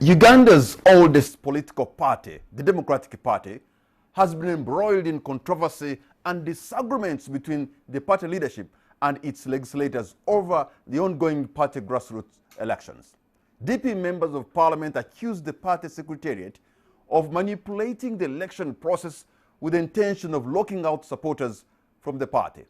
Uganda's oldest political party, the Democratic Party, has been embroiled in controversy and disagreements between the party leadership and its legislators over the ongoing party grassroots elections. DP members of parliament accused the party secretariat of manipulating the election process with the intention of locking out supporters from the party.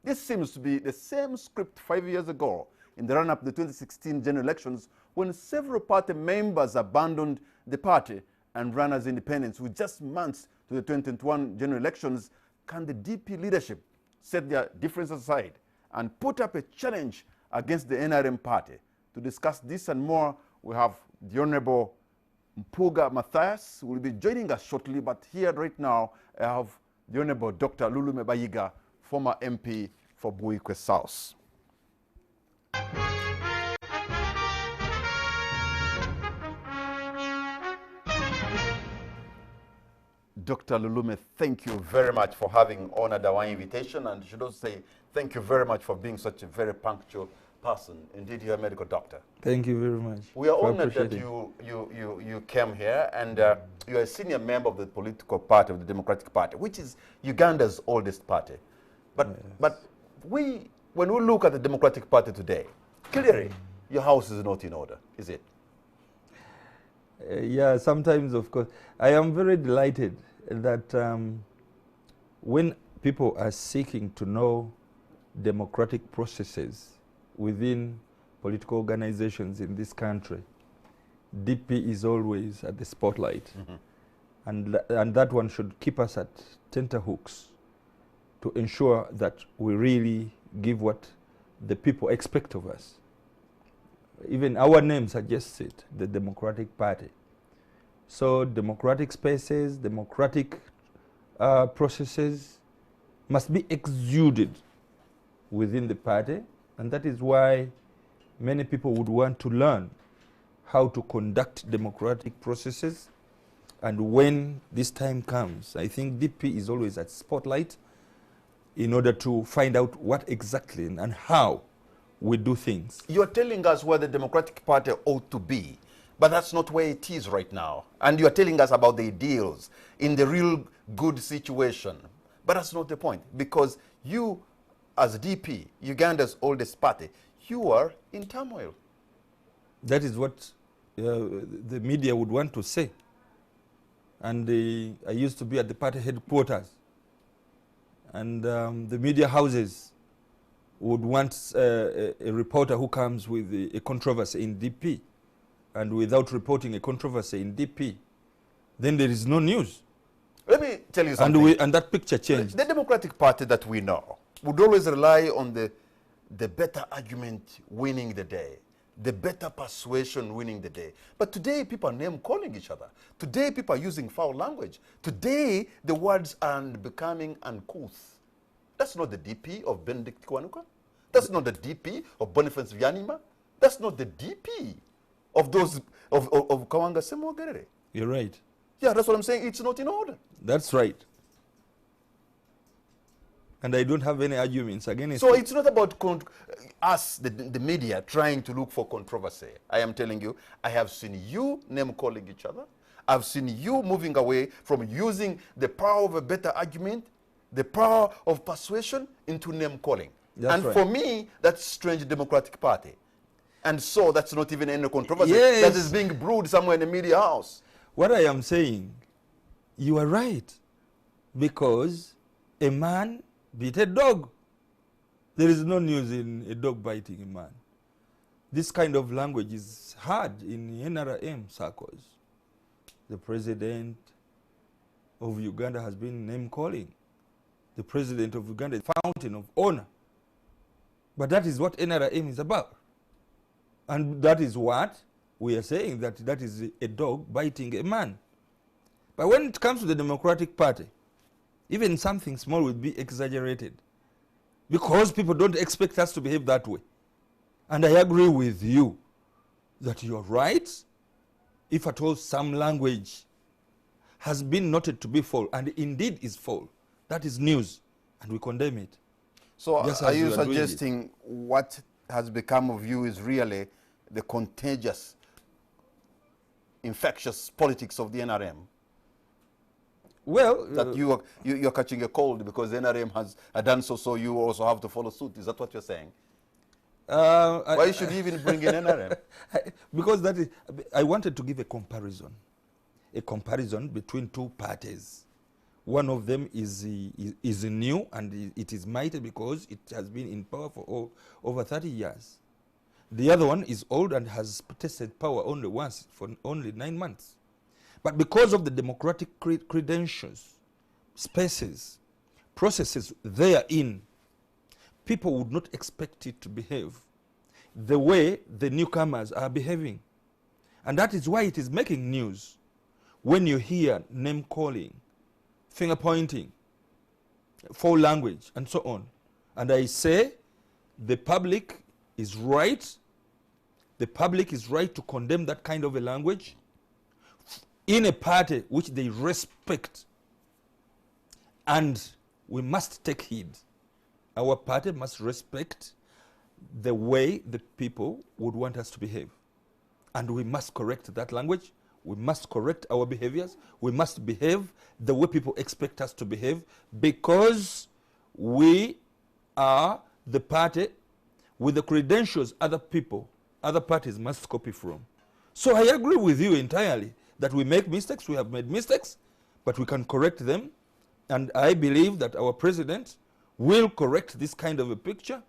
This seems to be the same script 5 years ago in the run-up to the 2016 general elections, when several party members abandoned the party and ran as independents with just months to the 2021 general elections. Can the DP leadership set their differences aside and put up a challenge against the NRM party? To discuss this and more, we have the Honorable Mpuga Matthias, who will be joining us shortly, but here right now I have the Honorable Dr. Lulume Bayiga, former MP for Buikwe South. Dr. Lulume, thank you very much for having honored our invitation, and I should also say thank you very much for being such a very punctual person. Indeed, you're a medical doctor. Thank you very much. We are honored that you came here, and you're a senior member of the political party of the Democratic Party, which is Uganda's oldest party. But, yes. but when we look at the Democratic Party today, clearly your house is not in order, is it? Yeah, sometimes, of course. I am very delighted that when people are seeking to know democratic processes within political organizations in this country, DP is always at the spotlight. And that one should keep us at tenterhooks to ensure that we really give what the people expect of us. Even our name suggests it, the Democratic Party. So democratic spaces, democratic processes must be exuded within the party, and that is why many people would want to learn how to conduct democratic processes. And when this time comes, I think DP is always at spotlight in order to find out what exactly and how we do things. You're telling us where the Democratic Party ought to be, but that's not where it is right now. And you're telling us about the ideals in the real good situation. But that's not the point, because you, as DP, Uganda's oldest party, you are in turmoil. That is what the media would want to say. And I used to be at the party headquarters. And the media houses would want a reporter who comes with a controversy in DP, and without reporting a controversy in DP, then there is no news. Let me tell you something. And that picture changed. The Democratic Party that we know would always rely on the better argument winning the day, the better persuasion winning the day. But today, people are name-calling each other. Today, people are using foul language. Today, the words are becoming uncouth. That's not the DP of Benedict Kiwanuka. That's not the DP of Boniface Vyanima. That's not the DP of those of Kawanga Semogerere. You're right. Yeah, that's what I'm saying. It's not in order. That's right. And I don't have any arguments against So it. it's not about us, the media, trying to look for controversy. I am telling you, I have seen you name-calling each other. I've seen you moving away from using the power of a better argument, the power of persuasion, into name-calling. And right. for me, that's strange Democratic Party. And so that's not even any controversy. Yes. That is being brewed somewhere in the media house. What I am saying, you are right. Because a man beat a dog. There is no news in a dog biting a man. This kind of language is hard in NRM circles. The president of Uganda has been name-calling. The president of Uganda is a fountain of honor. But that is what NRM is about. And that is what we are saying, that is a dog biting a man. But when it comes to the Democratic Party, even something small will be exaggerated, because people don't expect us to behave that way. And I agree with you that you're right. If at all some language has been noted to be foul, and indeed is foul, that is news, and we condemn it. So are you suggesting what has become of you is really the contagious infectious politics of the NRM? Well, That you're catching a cold because the NRM has done so, so you also have to follow suit. Is that what you're saying? Why should you even bring in NRM? Because that is, I wanted to give a comparison between two parties. One of them is new and it is mighty because it has been in power for over 30 years. The other one is old and has tested power only once for only 9 months. But because of the democratic credentials, spaces, processes therein, people would not expect it to behave the way the newcomers are behaving. And that is why it is making news when you hear name calling, finger pointing, foul language, and so on. And I say the public is right. The public is right to condemn that kind of a language in a party which they respect. And we must take heed. Our party must respect the way the people would want us to behave. And we must correct that language. We must correct our behaviors. We must behave the way people expect us to behave, because we are the party with the credentials other parties must copy from. So I agree with you entirely that we make mistakes. We have made mistakes, but we can correct them. And I believe that our president will correct this kind of a picture.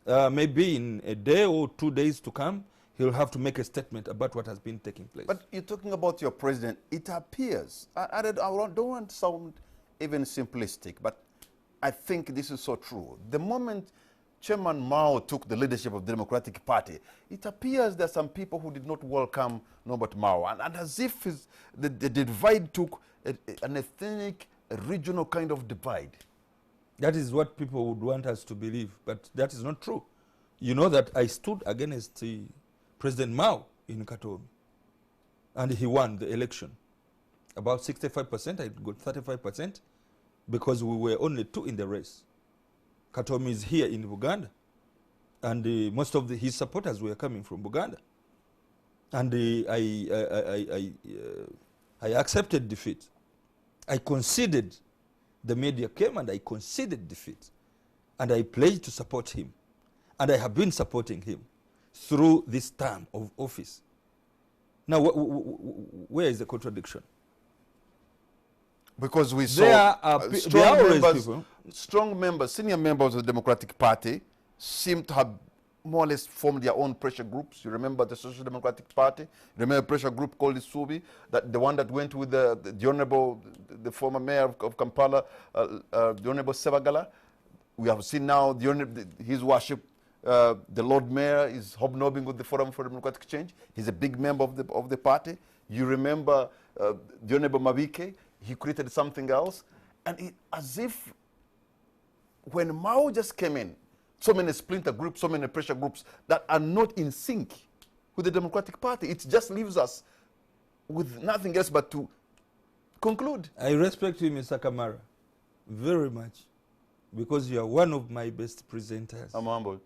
Maybe in a day or 2 days to come, he'll have to make a statement about what has been taking place. But you're talking about your president. It appears, I don't want to sound even simplistic, but I think this is so true. The moment Chairman Mao took the leadership of the Democratic Party, it appears there are some people who did not welcome Norbert Mao. And as if the divide took an ethnic, a regional kind of divide. That is what people would want us to believe, but that is not true. You know that I stood against President Mao in Katomi, and he won the election. About 65%, I got 35%, because we were only 2 in the race. Katomi is here in Uganda, and most of his supporters were coming from Uganda. And I accepted defeat. I conceded. The media came and I conceded defeat. And I pledged to support him. And I have been supporting him through this term of office. Now, where is the contradiction? Because we saw strong members, senior members of the Democratic Party seem to have more or less formed their own pressure groups. You remember the Social Democratic Party? You remember a pressure group called the Subi, that the one that went with the Honorable, the former mayor of Kampala, the Honorable Sebagala. We have seen now his worship, the Lord Mayor, is hobnobbing with the Forum for Democratic Change. He's a big member of the party. You remember the Honorable Mabike, he created something else. And as if when Mao just came in, so many splinter groups, so many pressure groups that are not in sync with the Democratic Party. It just leaves us with nothing else but to conclude. I respect you, Mr. Kamara, very much, because you are one of my best presenters. I'm humbled.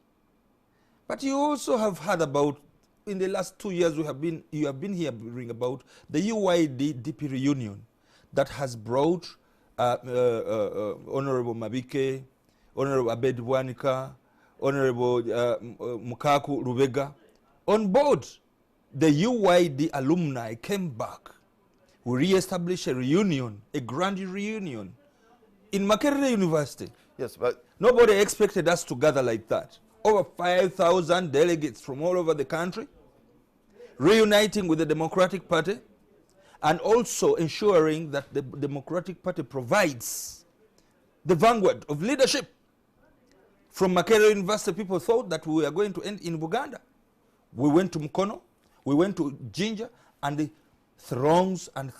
But you also have heard about, in the last 2 years, you have been hearing about the UYD-DP reunion that has brought Honorable Mabike, Honorable Abed Bwanika, Honorable Mukaku Rubega on board. The UYD alumni came back. We re-established a reunion, a grand reunion in Makerere University. Yes, but nobody expected us to gather like that. Over 5,000 delegates from all over the country, reuniting with the Democratic Party, and also ensuring that the Democratic Party provides the vanguard of leadership. From Makerere University, people thought that we were going to end in Buganda. We went to Mukono, we went to Jinja, and the throngs, and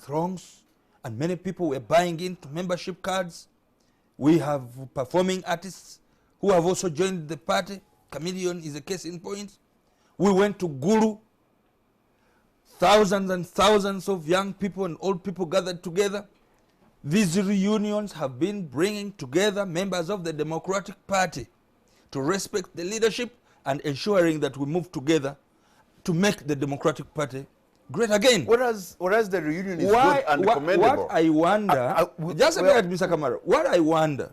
many people were buying into membership cards. We have performing artists who have also joined the party. Chameleon is a case in point. We went to Gulu. Thousands and thousands of young people and old people gathered together. These reunions have been bringing together members of the Democratic Party to respect the leadership and ensuring that we move together to make the Democratic Party great again. Whereas the reunion is good and commendable. What I wonder, just a minute, Mr. Kamara, what I wonder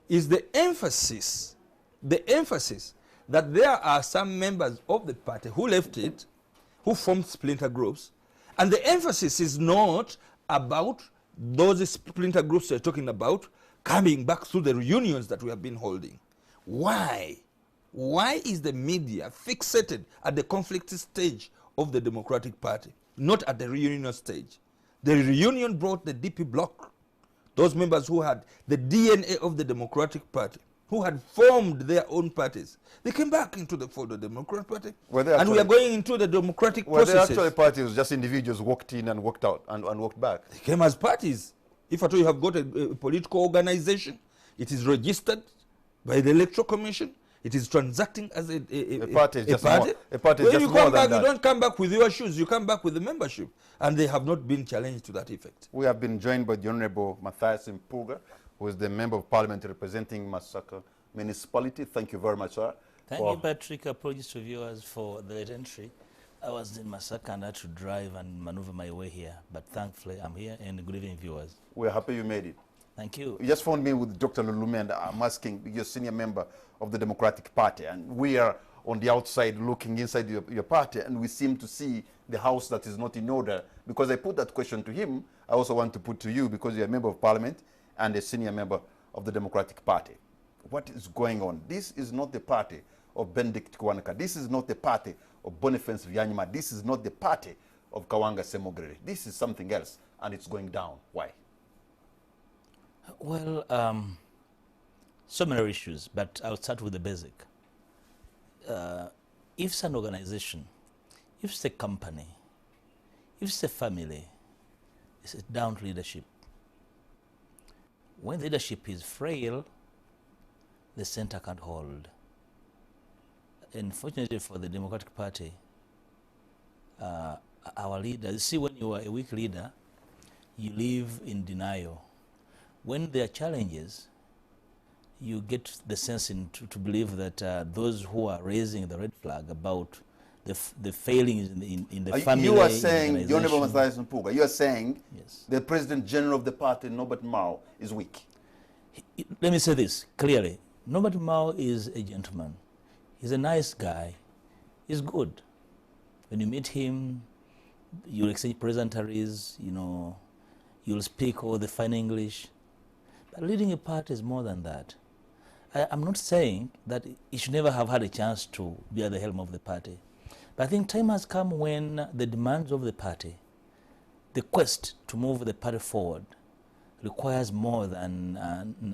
is the emphasis that there are some members of the party who left it, who formed splinter groups, and the emphasis is not about those splinter groups we're talking about coming back through the reunions that we have been holding. Why? Why is the media fixated at the conflict stage of the Democratic Party, not at the reunion stage? The reunion brought the DP bloc, those members who had the DNA of the Democratic Party, who had formed their own parties. They came back into the fold of the Democratic Party, and we are going into the democratic processes. Were they actually parties, just individuals walked in and walked out and walked back? They came as parties. If at all you have got a political organization, it is registered by the Electoral Commission, it is transacting as a party. When you come back, you don't come back with your shoes, you come back with the membership. And they have not been challenged to that effect. We have been joined by the Honorable Matthias Mpuga, who is the Member of Parliament representing Masaka Municipality. Thank you very much, sir. Thank you, Patrick. Apologies to viewers for the late entry. I was in Masaka and I had to drive and maneuver my way here. But thankfully, I'm here, and good evening, viewers. We're happy you made it. Thank you. You just phoned me with Dr. Lulume, and I'm asking, you're a senior member of the Democratic Party, and we are on the outside looking inside your party, and we seem to see the house that is not in order. Because I put that question to him, I also want to put to you, because you're a member of Parliament and a senior member of the Democratic Party. What is going on? This is not the party of Benedict Kiwanuka. This is not the party of Boniface Byanyima. This is not the party of Kawanga Semogere. This is something else, and it's going down. Why? Well, so many issues, but I'll start with the basic. If it's an organization, if it's a company, if it's a family, it's down to leadership. When leadership is frail, the center can't hold. Unfortunately for the Democratic Party, our leaders, you see, when you are a weak leader, you live in denial. When there are challenges, you get the sense to believe that those who are raising the red flag about the failings in the family. You are saying, the Honorable Matthias Mpuga, you are saying yes, the President General of the party, Norbert Mao, is weak. Let me say this clearly. Norbert Mao is a gentleman. He's a nice guy. He's good. When you meet him, you'll exchange pleasantries, you know, you'll speak all the fine English. But leading a party is more than that. I'm not saying that he should never have had a chance to be at the helm of the party. But I think time has come when the demands of the party, the quest to move the party forward, requires more than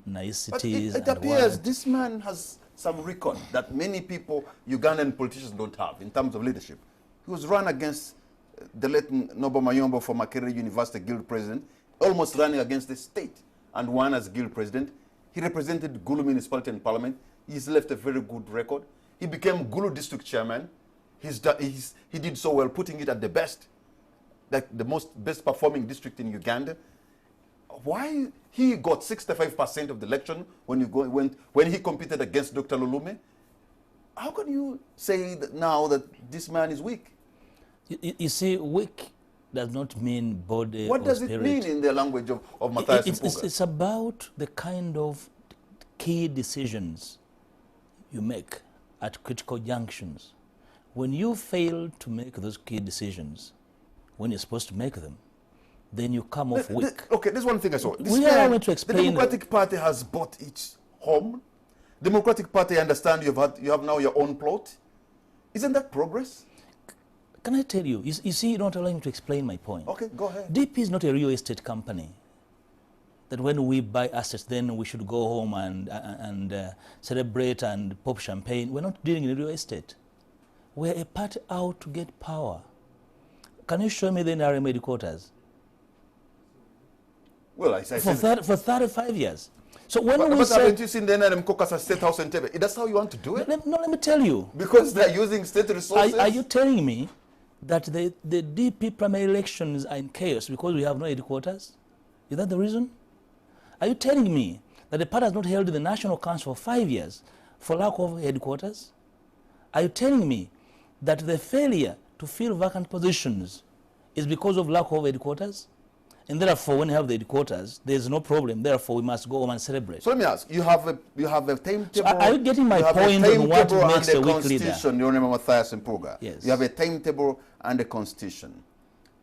niceties. But it appears this man has some record that many people, Ugandan politicians, don't have in terms of leadership. He was run against the late Nobo Mayombo, former Makerere University Guild president, almost running against the state, and won as Guild president. He represented Gulu municipality in parliament. He's left a very good record. He became Gulu district chairman. He did so well, putting it at the best, like the best performing district in Uganda. Why he got 65% of the election when he competed against Dr. Lulume? How can you say that now that this man is weak? You see, weak does not mean body What or does spirit. it mean in the language of Matthias Mpuga? It's about the kind of key decisions you make at critical junctions. When you fail to make those key decisions, when you're supposed to make them, then you come off weak. Okay, there's one thing I saw. To explain. The Democratic Party has bought its home. Democratic Party, I understand you have now your own plot. Isn't that progress? Can I tell you? You see, you don't allow me to explain my point. Okay, go ahead. DP is not a real estate company. That when we buy assets, then we should go home and celebrate and pop champagne. We're not dealing in real estate. We're a party out to get power. Can you show me the NRM headquarters? Well, for 35 years. So when but we said, haven't you seen the NRM caucus at State House in Tebe? That's how you want to do it? let me tell you. Because they're using state resources? Are you telling me that the DP primary elections are in chaos because we have no headquarters? Is that the reason? Are you telling me that the party has not held the National Council for 5 years for lack of headquarters? Are you telling me that the failure to fill vacant positions is because of lack of headquarters. And therefore, when you have the headquarters, there's no problem. Therefore, we must go home and celebrate. So let me ask, you have a timetable. So are you getting my point on what makes a weak leader? Constitution, you remember Matthias Mpuga. Yes. You have a timetable and a constitution.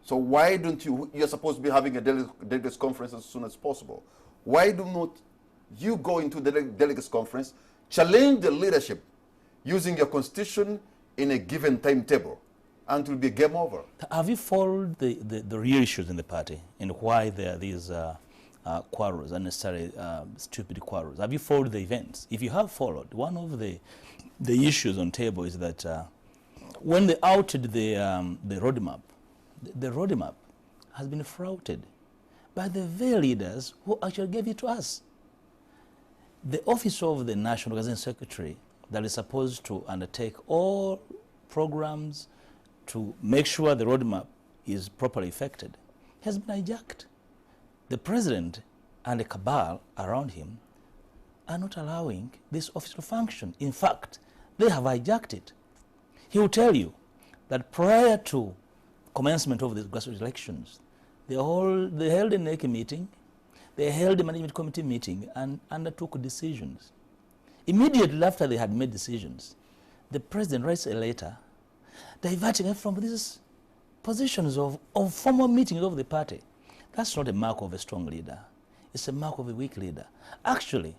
So why don't you're supposed to be having a delegates conference as soon as possible. Why do not you go into the delegates conference, challenge the leadership using your constitution in a given timetable, and it will be game over? Have you followed the real issues in the party and why there are these quarrels, unnecessary stupid quarrels? Have you followed the events? If you have followed, one of the issues on table is that when they outed the roadmap, the roadmap has been flouted by the very leaders who actually gave it to us. The office of the National Organizing Secretary that is supposed to undertake all programs to make sure the roadmap is properly effected has been hijacked. The president and the cabal around him are not allowing this office to function. In fact, they have hijacked it. He will tell you that prior to commencement of the grassroots elections, they held a NEC meeting, they held a management committee meeting and undertook decisions. Immediately after they had made decisions, the president writes a letter diverting them from these positions of formal meetings of the party. That's not a mark of a strong leader. It's a mark of a weak leader. Actually,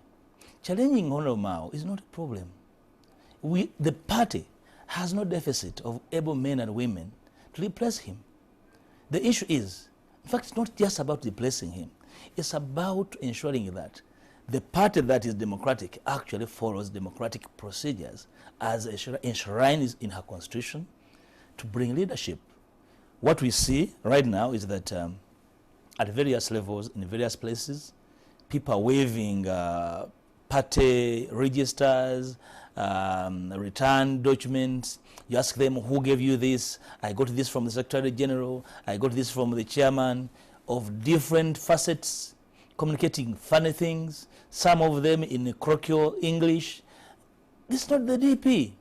challenging Honorable Mao is not a problem. The party has no deficit of able men and women to replace him. The issue is, in fact, it's not just about replacing him. It's about ensuring that the party that is democratic actually follows democratic procedures as enshrined in her constitution to bring leadership. What we see right now is that at various levels, in various places, people are waiving party registers, return documents. You ask them, who gave you this? I got this from the Secretary General. I got this from the chairman, of different facets, communicating funny things, some of them in colloquial English. This is not the DP.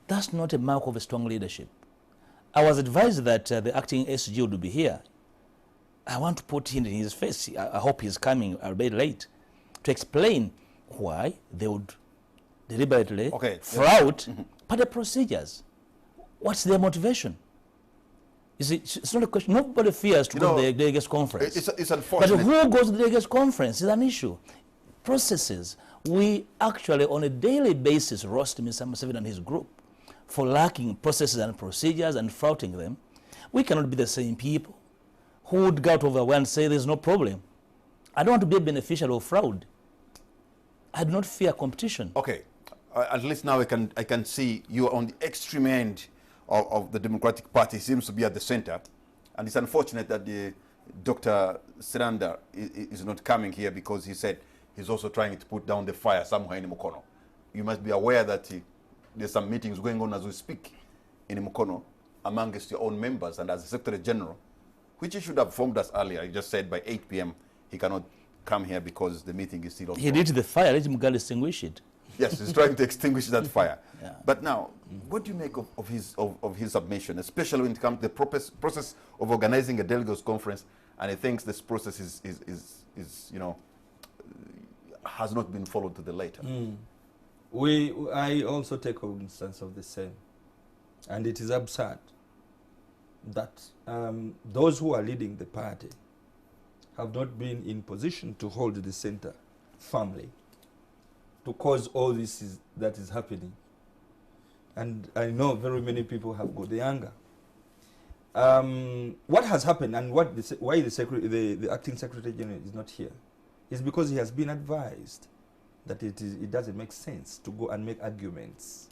That's not a mark of a strong leadership. I was advised that the acting SG would be here. I want to put him in his face. I hope he's coming a bit late to explain why they would deliberately flout party procedures. What's their motivation? You see, it's not a question. Nobody fears to go to the delegates conference. It's unfortunate. But who goes to the delegates conference is an issue. Processes. We actually, on a daily basis, roast Mr. Museveni and his group for lacking processes and procedures and flouting them. We cannot be the same people who would go out over one and say there's no problem. I don't want to be a beneficiary of fraud. I do not fear competition. Okay. At least now I can see you are on the extreme end of the Democratic Party. Seems to be at the center. And it's unfortunate that Dr. Siranda is not coming here because he said he's also trying to put down the fire somewhere in Mukono. You must be aware that there's some meetings going on as we speak in Mukono amongst your own members, and as the Secretary General, which he should have informed us earlier. He just said by 8 p.m. he cannot come here because the meeting is still on. He lit the fire. Let him go extinguish it. Yes, he's trying to extinguish that fire. Yeah. But now, what do you make of his submission, especially when it comes to the process of organizing a delegates conference, and he thinks this process is has not been followed to the letter? I also take cognizance of the same, and it is absurd that those who are leading the party have not been in position to hold the center firmly to cause all this that is happening. And I know very many people have got the anger. What has happened and why the acting Secretary General is not here is because he has been advised that it doesn't make sense to go and make arguments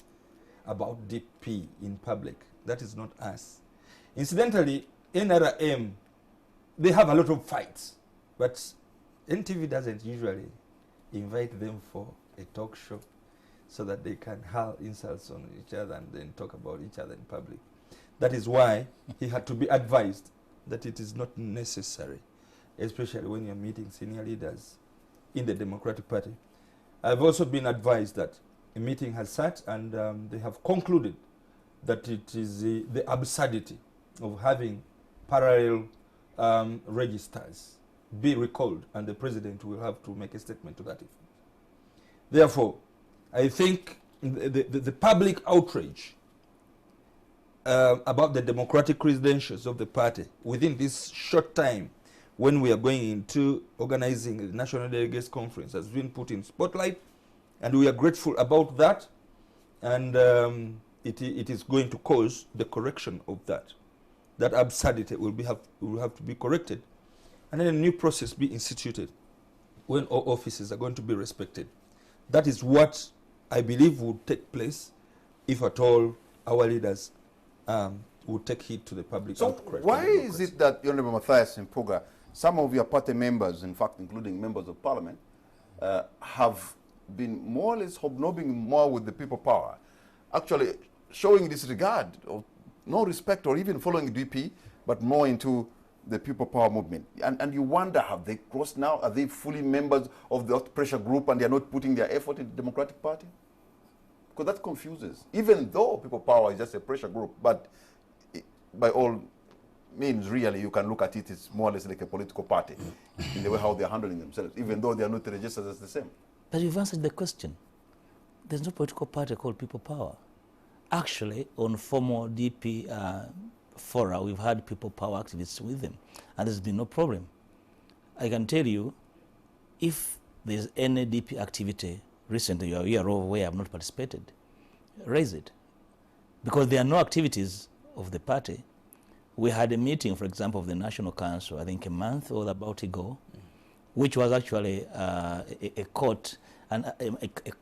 about DP in public. That is not us. Incidentally, NRM, they have a lot of fights, but NTV doesn't usually invite them for a talk show so that they can hurl insults on each other and then talk about each other in public. That is why he had to be advised that it is not necessary, especially when you're meeting senior leaders in the Democratic Party. I've also been advised that a meeting has sat and they have concluded that it is the absurdity of having parallel registers be recalled, and the president will have to make a statement to that effect. Therefore, I think the public outrage about the democratic credentials of the party within this short time when we are going into organizing the National Delegates Conference has been put in spotlight, and we are grateful about that, and it is going to cause the correction of that. That absurdity will have to be corrected, and then a new process be instituted when all offices are going to be respected. That is what I believe would take place if at all our leaders would take heed to the public outcry. So why is it that, Honorable Matthias Mpuga, some of your party members, in fact, including members of parliament, have been more or less hobnobbing more with the people power, actually showing disregard or no respect or even following DP, but more into the people power movement? And you wonder, have they crossed now? Are they fully members of the pressure group and they are not putting their effort in the Democratic Party? Because that confuses. Even though people power is just a pressure group, but by all means, really, you can look at it as more or less like a political party in the way how they're handling themselves, even though they are not registered as the same. But you've answered the question. There's no political party called People Power. Actually, on former DP fora, we've had People Power activists with them, and there's been no problem. I can tell you, if there's any DP activity recently you are aware of where I have not participated, raise it. Because there are no activities of the party. We had a meeting, for example, of the National Council, I think a month or about ago, which was actually a court, and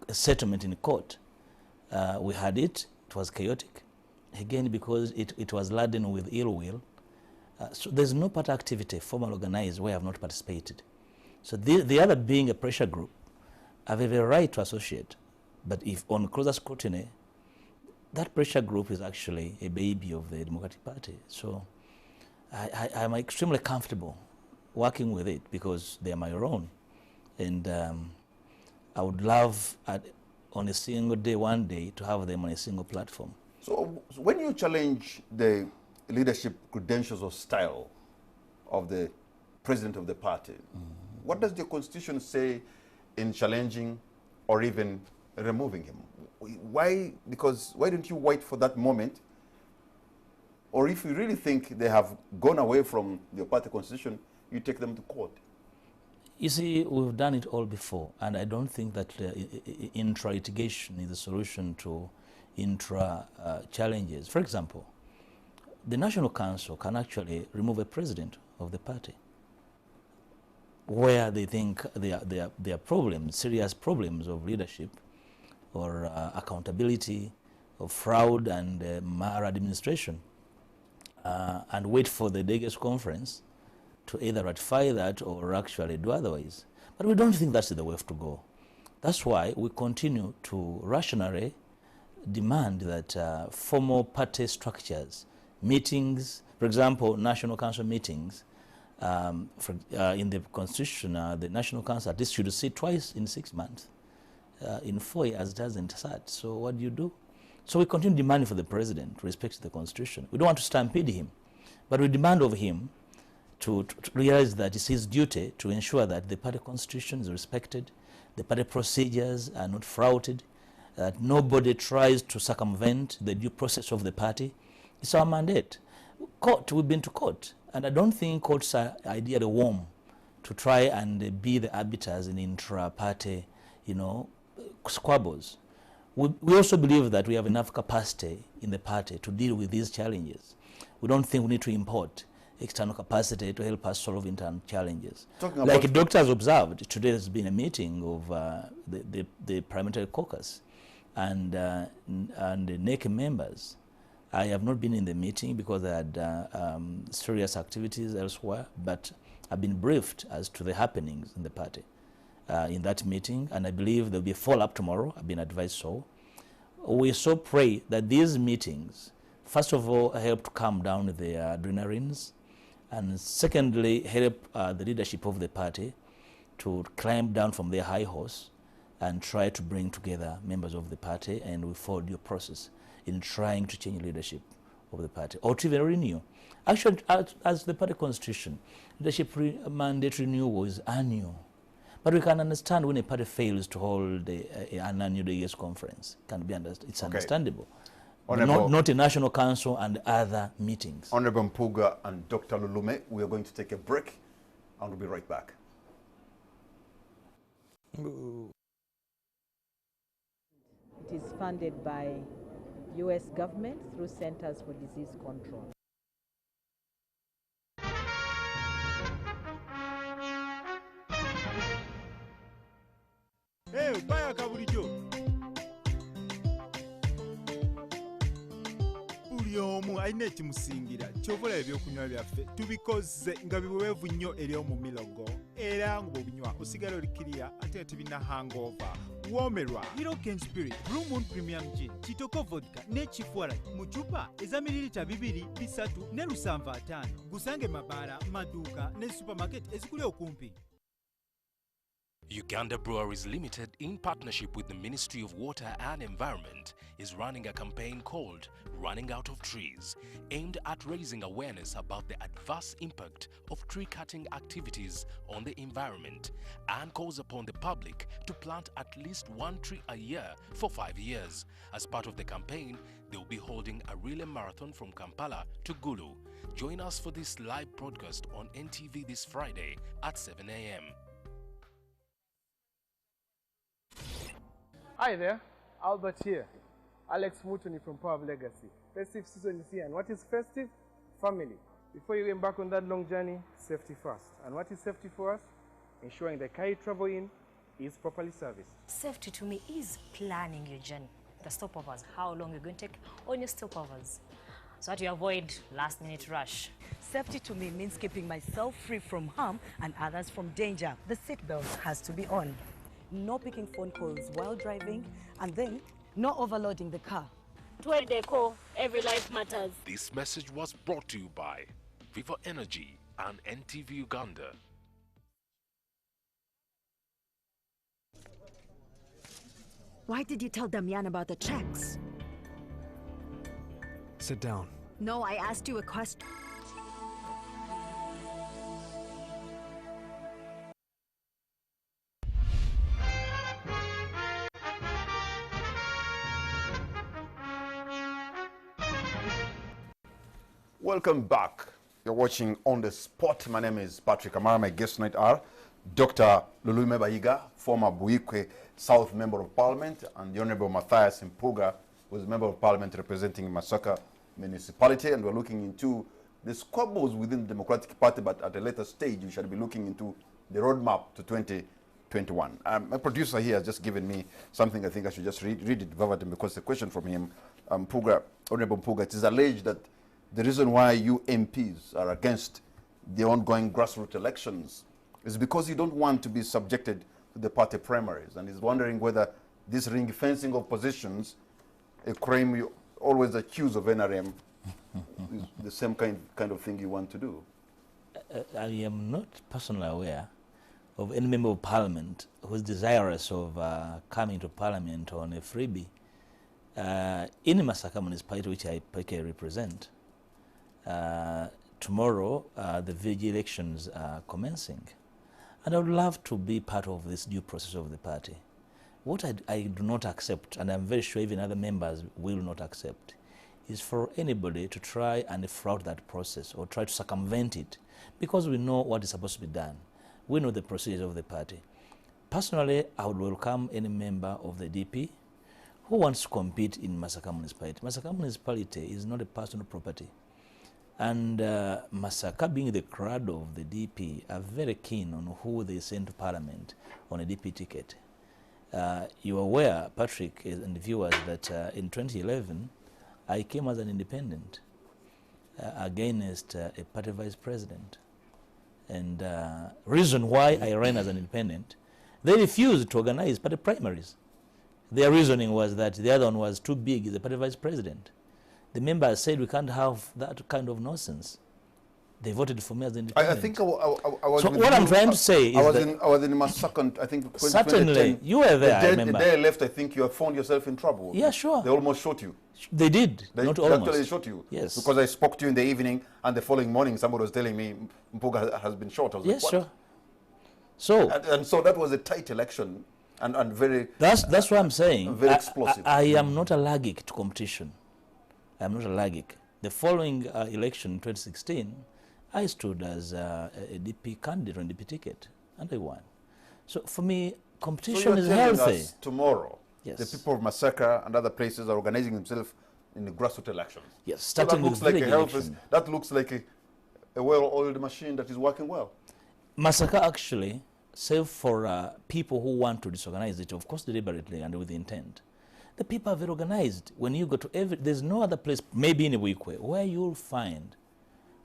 a settlement in court. We had it. It was chaotic, again, because it was laden with ill will. So there's no party activity, formal organized, where I have not participated. So the other being a pressure group, I have a right to associate. But if on closer scrutiny, that pressure group is actually a baby of the Democratic Party. So I'm extremely comfortable working with it because they are my own. And I would love on a single day, one day, to have them on a single platform. So when you challenge the leadership credentials or style of the president of the party, what does the Constitution say in challenging or even removing him? Why? Because why don't you wait for that moment? Or if you really think they have gone away from your party constitution, you take them to court. You see, we've done it all before, and I don't think that intra-litigation is the solution to intra-challenges. For example, the National Council can actually remove a president of the party where they think there are problems, serious problems of leadership or accountability, or fraud and maladministration, and wait for the delegates conference to either ratify that or actually do otherwise. But we don't think that's the way to go. That's why we continue to rationally demand that formal party structures, meetings, for example, National Council meetings, in the Constitution, the National Council at least should sit twice in 6 months. In 4 years, it doesn't start. So what do? So we continue demanding for the president to respect the Constitution. We don't want to stampede him, but we demand of him to realize that it's his duty to ensure that the party constitution is respected, the party procedures are not flouted, that nobody tries to circumvent the due process of the party. It's our mandate. Court, we've been to court, and I don't think courts are ideally warm to try and be the arbiters in intra-party, squabbles. We also believe that we have enough capacity in the party to deal with these challenges. We don't think we need to import external capacity to help us solve internal challenges. Like doctors observed, today there's been a meeting of the parliamentary caucus and the NEC members. I have not been in the meeting because I had serious activities elsewhere, but I've been briefed as to the happenings in the party in that meeting, and I believe there'll be a follow-up tomorrow. I've been advised so. We so pray that these meetings, first of all, help to calm down the adrenalines, and secondly, help the leadership of the party to climb down from their high horse and try to bring together members of the party, and we follow due process in trying to change leadership of the party, or to even renew. Actually, as the party constitution, leadership mandate renewal is annual. But we can understand when a party fails to hold an annual DES conference. It's understandable. Not a national council and other meetings. Honorable Mpuga and Dr. Lulume, we are going to take a break and we'll be right back. It is funded by U.S. government through Centers for Disease Control. Hey, baya kabulijo. Buli omu alina ekimusingira kyobola ebyokunywa byaffe tubikoze nga biweweevu nnyo eri omu milogo era nga bw'obinywa osigala olikiriya ate nga tebina hangover. Womerwa Hero Cane Spirit, Blue Moon Premium Gin, Kitoko Vodka ne Chifuara mu chupa eza mililita 2, 3 ne 750. Gusange mabaala, maduuka ne supermarket ezikuli okumpi. Uganda Breweries Limited, in partnership with the Ministry of Water and Environment, is running a campaign called Running Out of Trees, aimed at raising awareness about the adverse impact of tree cutting activities on the environment, and calls upon the public to plant at least 1 tree a year for 5 years. As part of the campaign, they will be holding a relay marathon from Kampala to Gulu. Join us for this live broadcast on NTV this Friday at 7 a.m. Hi there, Albert here. Alex Mutoni from Power of Legacy. Festive season is here, and what is festive? Family. Before you embark on that long journey, safety first. And what is safety for us? Ensuring the car you travel in is properly serviced. Safety to me is planning your journey. The stopovers, how long you're going to take on your stopovers, so that you avoid last-minute rush. Safety to me means keeping myself free from harm and others from danger. The seatbelt has to be on. No picking phone calls while driving, and then no overloading the car. Toward the core, every life matters. This message was brought to you by Viva Energy and NTV Uganda. Why did you tell Damian about the checks? Sit down. No, I asked you a question. Welcome back. You're watching On the Spot. My name is Patrick Amara. My guests tonight are Dr. Lulume Bayiga, former Buikwe South Member of Parliament, and the Honorable Matthias Mpuga, who is a Member of Parliament representing Masaka Municipality. And we're looking into the squabbles within the Democratic Party, but at a later stage, we shall be looking into the roadmap to 2021. My producer here has just given me something. I think I should just read it verbatim, because the question from him, Honorable Mpuga, it is alleged that the reason why you MPs are against the ongoing grassroots elections is because you don't want to be subjected to the party primaries, and he's wondering whether this ring fencing of positions, a crime you always accuse of NRM, is the same kind of thing you want to do. I am not personally aware of any member of parliament who is desirous of coming to parliament on a freebie in Masaka Municipality, which I represent. Tomorrow, the VG elections are commencing, and I would love to be part of this due process of the party. What I do not accept, and I'm very sure even other members will not accept, is for anybody to try and flout that process or try to circumvent it, because we know what is supposed to be done. We know the procedures of the party. Personally, I would welcome any member of the DP who wants to compete in Masaka Municipality. Masaka Municipality is not a personal property. And Masaka, being the crowd of the DP, are very keen on who they send to Parliament on a DP ticket. You are aware, Patrick and the viewers, that in 2011, I came as an independent against a party vice president. And reason why I ran as an independent, they refused to organize party primaries. Their reasoning was that the other one was too big as a party vice president. The members said we can't have that kind of nonsense. They voted for me as independent. I think I was. So with what you. I'm trying to say is I was that in my second, I think, certainly you were there. I remember. The day I left, I think you had found yourself in trouble. Yeah, sure. They almost shot you. They did. Not almost. Actually, they shot you. Yes. Because I spoke to you in the evening, and the following morning, somebody was telling me Mpuga has been shot. I was Yes, like, sure. So and so that was a tight election, and very. That's what I'm saying. Very explosive. I am not allergic to competition. I am not allergic. The following election in 2016, I stood as a DP candidate on DP ticket, and I won. So for me, competition is healthy. Us tomorrow, yes, the people of Massacre and other places are organizing themselves in the grassroots elections. Yes, so starting with village election. That looks like a well-oiled machine that is working well. Massacre actually, save for people who want to disorganize it, of course deliberately and with intent. The people are very organized. When you go to there's no other place, maybe in Iwikwe, where you'll find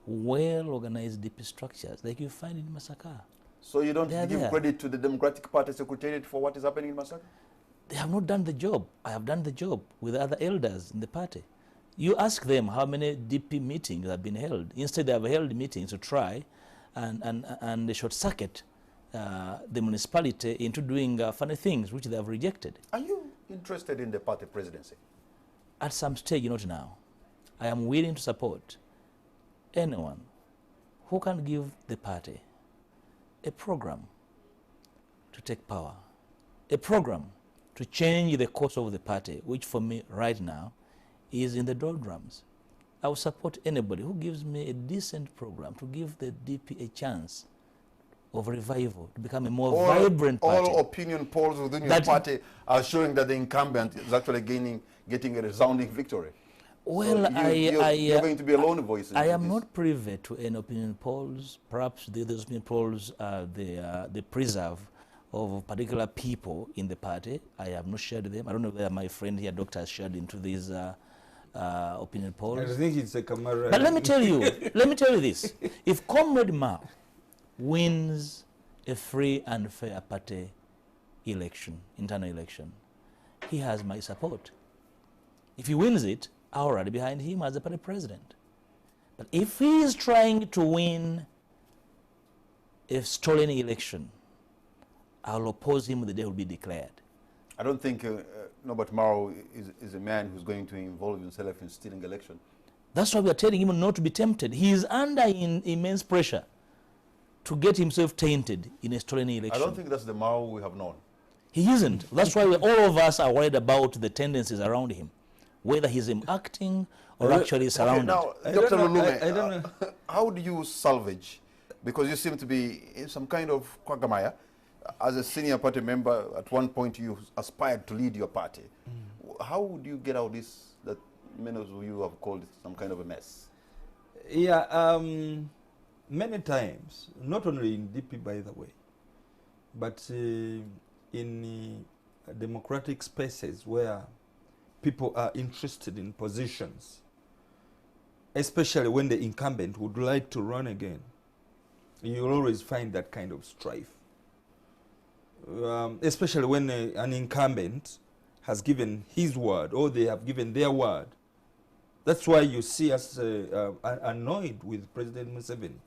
well-organized DP structures like you find in Massacre. So you don't give credit to the Democratic Party Secretariat for what is happening in Massacre? They have not done the job. I have done the job with other elders in the party. You ask them how many DP meetings have been held. Instead, they have held meetings to try and they short-circuit the municipality into doing funny things, which they have rejected. Are you interested in the party presidency? At some stage, not now. I am willing to support anyone who can give the party a program to take power, a program to change the course of the party, which for me right now is in the doldrums. I will support anybody who gives me a decent program to give the DP a chance of revival, to become a more vibrant party. All opinion polls within your party are showing that the incumbent is actually getting a resounding victory. Well, so you're going to be a lone voice. I am not privy to any opinion polls. Perhaps those opinion polls are the preserve of particular people in the party. I have not shared them. I don't know whether my friend here, doctor, has shared into these opinion polls. I think it's a camaraderie. But let me tell you, this. If Comrade Mao wins a free and fair party election, internal election, he has my support. If he wins it, I'll rally behind him as the party president. But if he is trying to win a stolen election, I'll oppose him the day it will be declared. I don't think Norbert Mao is a man who's going to involve himself in stealing election. That's why we are telling him not to be tempted. He is under immense pressure to get himself tainted in a stolen election. I don't think that's the Mao we have known. He isn't. That's why all of us are worried about the tendencies around him, whether he's acting or actually surrounded. Okay, now, Dr. Lulume, how do you salvage, because you seem to be in some kind of quagmire, as a senior party member, at one point you aspired to lead your party. How would you get out of this, that many of you have called it some kind of a mess? Yeah, many times, not only in DP, by the way, but in democratic spaces where people are interested in positions, especially when the incumbent would like to run again, you'll always find that kind of strife. Especially when an incumbent has given his word or they have given their word. That's why you see us annoyed with President Museveni.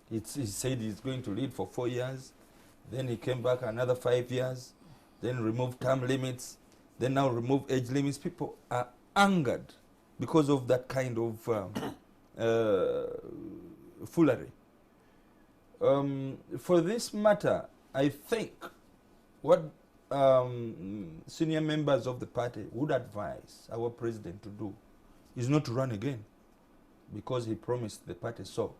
He said he's going to lead for 4 years, then he came back another 5 years, then removed term limits, then now remove age limits. People are angered because of that kind of foolery. For this matter, I think what senior members of the party would advise our president to do is not to run again, because he promised the party so,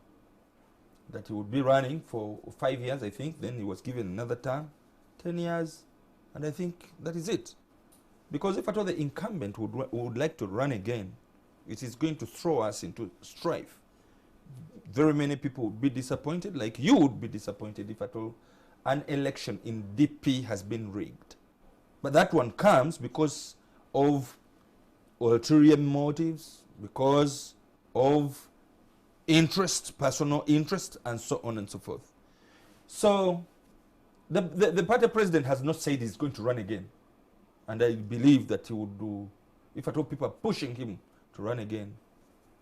that he would be running for 5 years, I think, then he was given another term, 10 years, and I think that is it. Because if at all the incumbent would like to run again, it is going to throw us into strife. Very many people would be disappointed, like you would be disappointed if at all an election in DP has been rigged. But that one comes because of ulterior motives, because of interest, personal interest, and so on and so forth. So the party president has not said he's going to run again. And I believe that he would do, if at all people are pushing him to run again,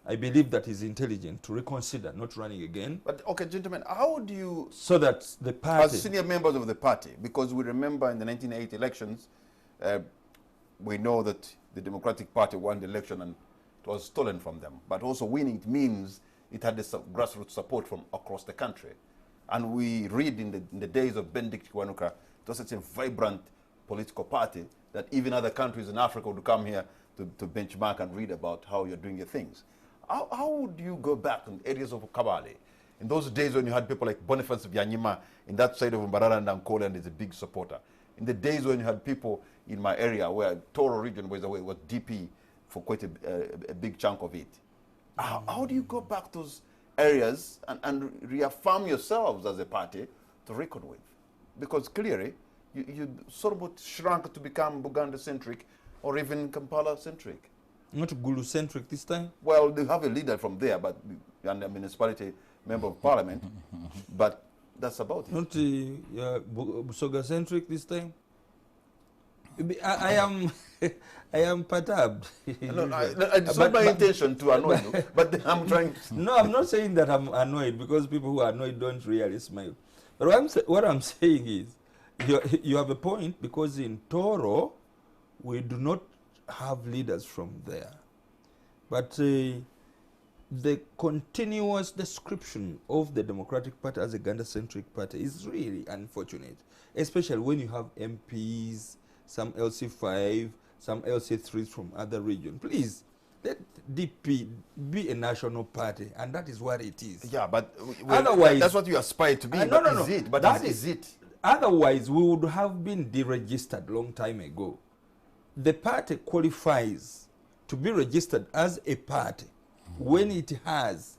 I believe that he's intelligent to reconsider not running again. But, okay, gentlemen, how do you... So that the party... As senior members of the party, because we remember in the 1980 elections, we know that the Democratic Party won the election and it was stolen from them. But also winning it means it had the grassroots support from across the country. And we read in the days of Benedict Kiwanuka, it was such a vibrant political party that even other countries in Africa would come here to benchmark and read about how you're doing your things. How would you go back in areas of Kabale? In those days when you had people like Boniface Byanyima in that side of Mbarara and Ankola, and is a big supporter. In the days when you had people in my area where Toro region was DP for quite a big chunk of it. How do you go back to those areas and reaffirm yourselves as a party to reckon with? Because clearly, you sort of shrunk to become Buganda-centric or even Kampala-centric. Not Gulu-centric this time? Well, they have a leader from there, and a municipality member of parliament, but that's about it. Not Busoga-centric this time? I am perturbed. No, it's not my intention to annoy you, but I'm trying to... No, I'm not saying that I'm annoyed, because people who are annoyed don't really smile. But what I'm saying is, you have a point, because in Toro, we do not have leaders from there. But the continuous description of the Democratic Party as a Uganda-centric party is really unfortunate, especially when you have MPs, some LC5, some LC3s from other regions. Please, let DP be a national party, and that is what it is. Yeah, but otherwise, that's what you aspire to be. No. Is it? But that is it? Otherwise, we would have been deregistered long time ago. The party qualifies to be registered as a party when it has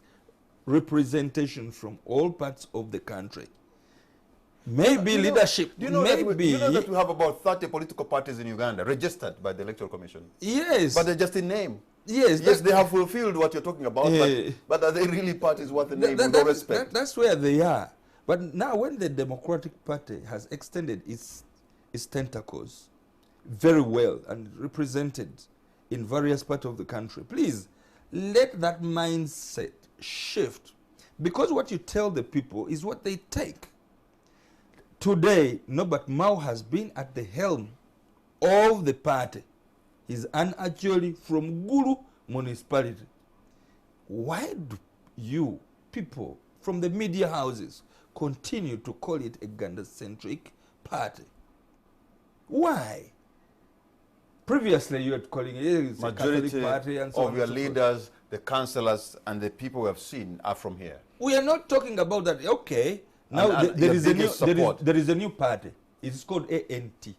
representation from all parts of the country. Maybe leadership. Do you know that we have about 30 political parties in Uganda registered by the Electoral Commission? Yes. But they're just in name. Yes. Yes, they have fulfilled what you're talking about, but are they really parties worth the name with all respect? That's where they are. But now when the Democratic Party has extended its tentacles very well and represented in various parts of the country, please let that mindset shift. Because what you tell the people is what they take. Today, Norbert Mao has been at the helm of the party. He's actually from Gulu municipality. Why do you people from the media houses continue to call it a Uganda-centric party? Why? Previously, you were calling it a Catholic party and so on. Majority of your leaders, the councillors, and the people we have seen are from here. We are not talking about that. Okay. Now there is a new party. It's called ANT.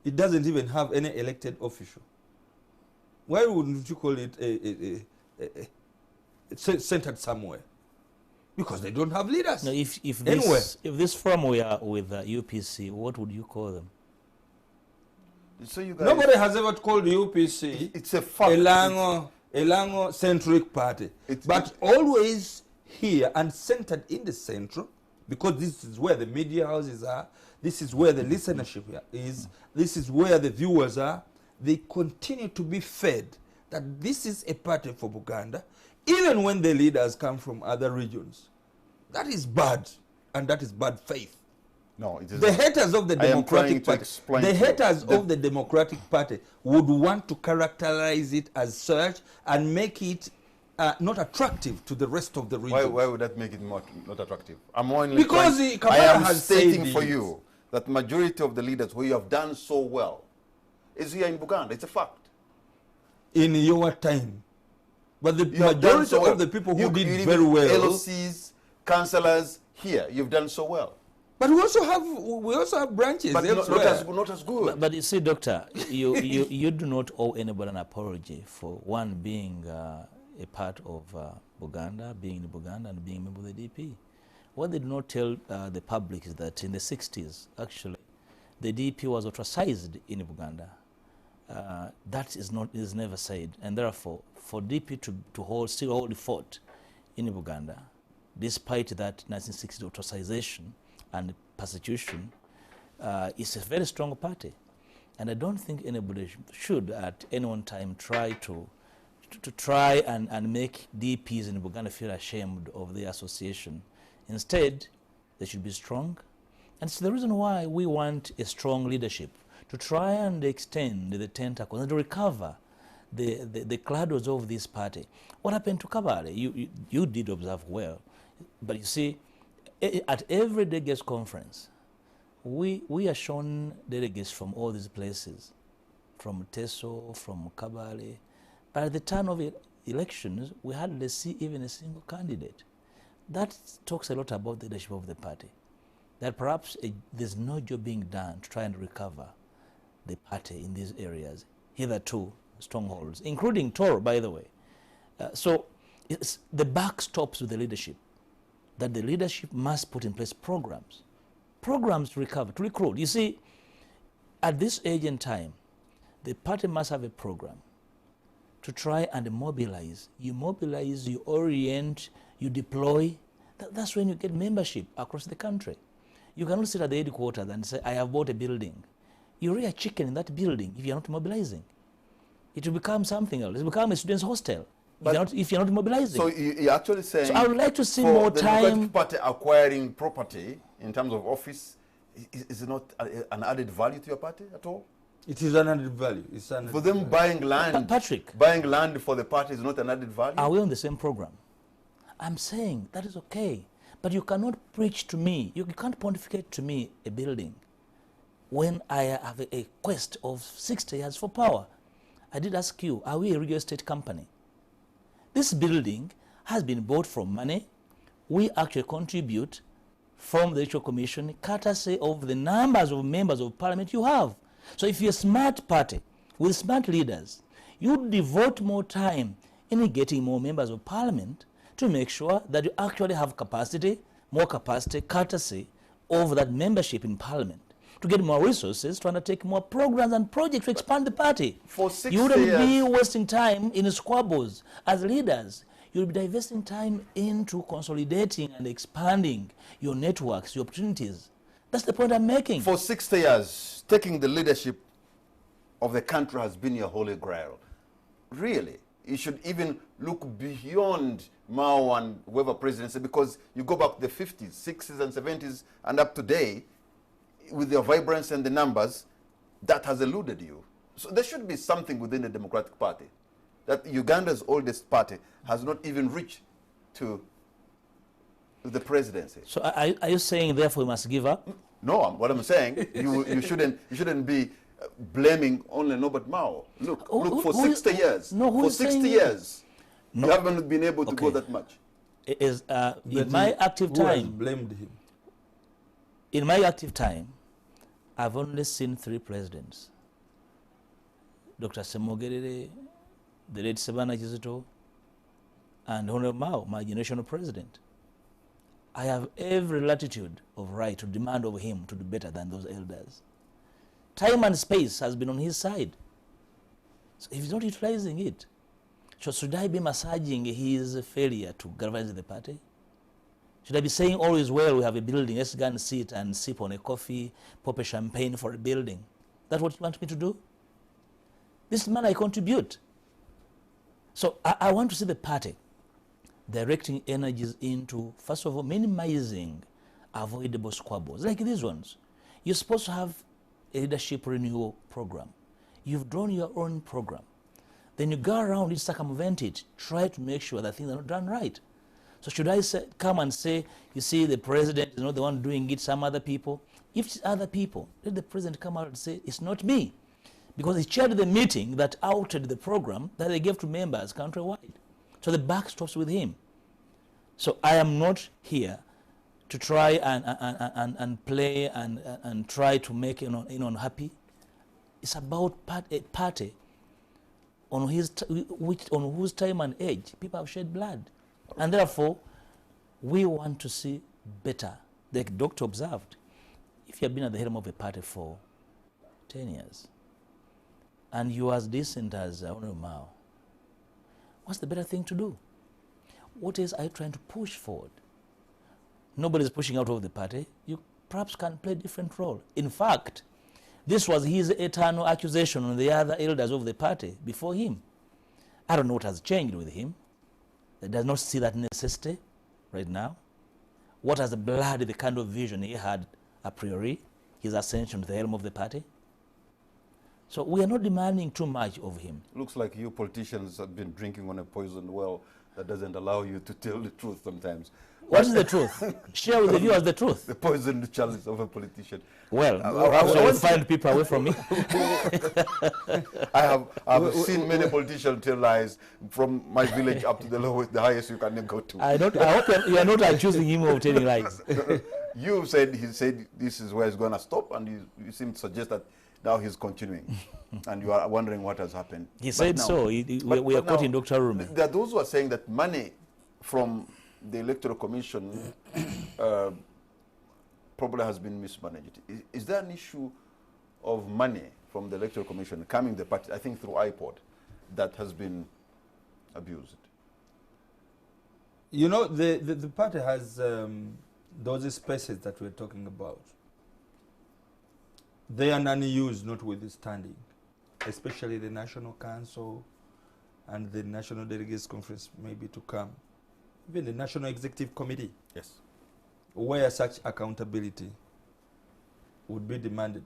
It doesn't even have any elected official. Why wouldn't you call it centered somewhere? Because they don't have leaders. No, if this forum were with UPC, what would you call them? So you guys, nobody has ever called UPC. It's a fact. Elango centric party, but always here and centered in the central, because this is where the media houses are, this is where the listenership is, this is where the viewers are. They continue to be fed that this is a party for Buganda, even when the leaders come from other regions. That is bad, and that is bad faith. No, it is the not. Haters of the Democratic Party, the haters of the Democratic Party would want to characterize it as such and make it not attractive to the rest of the region. Why would that make it not attractive? I'm only because I am stating for you that majority of the leaders who have done so well is here in Buganda. It's a fact. In your time. But the majority of the people who did very well. LOCs, councillors here, you've done so well. But we also have branches but elsewhere. not as good. But you see, Doctor, you do not owe anybody an apology for one being a part of Buganda, being in Buganda and being a member of the DP. What they do not tell the public is that in the 60s, actually, the DP was ostracized in Buganda. That is never said, and therefore, for DP to still hold the fort in Buganda, despite that 1960 ostracization and persecution, is a very strong party. And I don't think anybody should at any one time try to to try and make DPs in Buganda feel ashamed of their association. Instead, they should be strong. And it's the reason why we want a strong leadership to try and extend the tentacles and to recover the cradles of this party. What happened to Kabale? You did observe well. But you see, at every delegates conference, we are shown delegates from all these places, from Teso, from Kabale. But at the turn of elections, we hardly see even a single candidate. That talks a lot about the leadership of the party. That perhaps there's no job being done to try and recover the party in these areas, hitherto strongholds, including Toro, by the way. So the buck stops with the leadership, that the leadership must put in place programs to recover, to recruit. You see, at this age and time, the party must have a program to try and mobilize. You mobilize, you orient, you deploy. That's when you get membership across the country. You cannot sit at the headquarters and say, I have bought a building. You rear chicken in that building if you're not mobilizing. It will become something else. It will become a student's hostel if you're not mobilizing. So you're actually saying, so I would like to see more the time. Democratic Party acquiring property in terms of office, is it not an added value to your party at all? It is an added value. It's an for them buying land, Patrick, buying land for the party is not an added value? Are we on the same program? I'm saying that is okay. But you cannot preach to me, you can't pontificate to me a building when I have a quest of 60 years for power. I did ask you, are we a real estate company? This building has been bought from money. We actually contribute from the Electoral Commission, courtesy of the numbers of members of parliament you have. So if you're a smart party with smart leaders, you devote more time in getting more members of parliament to make sure that you actually have capacity, more capacity, courtesy of that membership in parliament, to get more resources to undertake more programs and projects to expand the party. For 60 you wouldn't years. be wasting time in squabbles. As leaders, you'll be divesting time into consolidating and expanding your networks, your opportunities. That's the point I'm making. For 60 years, taking the leadership of the country has been your holy grail. Really, you should even look beyond Mao and whoever presidency, because you go back to the 50s, 60s and 70s and up to today, with your vibrance and the numbers, that has eluded you. So there should be something within the Democratic Party that Uganda's oldest party has not even reached to the presidency. So are you saying therefore we must give up? No, what I'm saying, you shouldn't be blaming only Norbert Mao. Look, for 60 years. No, for 60 years, no, you haven't been able to go that much. In my active time, who has blamed him? In my active time, I've only seen 3 presidents. Dr. Semogerere, the late Sebana Kizito, and Honorable Mao, my generational president. I have every latitude of right to demand of him to do better than those elders. Time and space has been on his side. So if he's not utilizing it, so should I be massaging his failure to galvanize the party? Should I be saying all is well, we have a building, let's go and sit and sip on a coffee, pop a champagne for a building? That's what you want me to do? This man I contribute. So I want to see the party directing energies into, first of all, minimizing avoidable squabbles, like these ones. You're supposed to have a leadership renewal program. You've drawn your own program. Then you go around it, circumvent it, try to make sure that things are not done right. So should I come and say, you see, the president is not the one doing it, some other people? If it's other people, let the president come out and say, it's not me. Because he chaired the meeting that outed the program that they gave to members countrywide. So the buck stops with him. So I am not here to try and play and try to make anyone happy. It's about a party on whose time and age people have shed blood. And therefore, we want to see better. The doctor observed, if you have been at the helm of a party for 10 years, and you are as decent as Honorable Mao, what's the better thing to do? What else are you trying to push forward? Nobody's pushing out of the party. You perhaps can play a different role. In fact, this was his eternal accusation on the other elders of the party before him. I don't know what has changed with him. He does not see that necessity right now. What has blurred the kind of vision he had a priori, his ascension to the helm of the party? So we are not demanding too much of him. Looks like you politicians have been drinking on a poisoned well that doesn't allow you to tell the truth sometimes. What is the truth? Share with the viewers the truth. The poisoned chalice of a politician. Well, perhaps I will find people away from me. I've seen many politicians tell lies from my village up to the lowest, the highest you can go to. I hope you are not accusing him of telling lies. You said, he said this is where it's going to stop, and you seem to suggest that now he's continuing. And you are wondering what has happened. He said now, so. We are quoting Dr. Rumi. There are those who are saying that money from the Electoral Commission probably has been mismanaged. Is there an issue of money from the Electoral Commission coming the party, I think through iPod, that has been abused? You know, the party has those spaces that we're talking about. They are unused, notwithstanding, especially the National Council and the National Delegates Conference maybe to come. Even the National Executive Committee. Yes. Where such accountability would be demanded.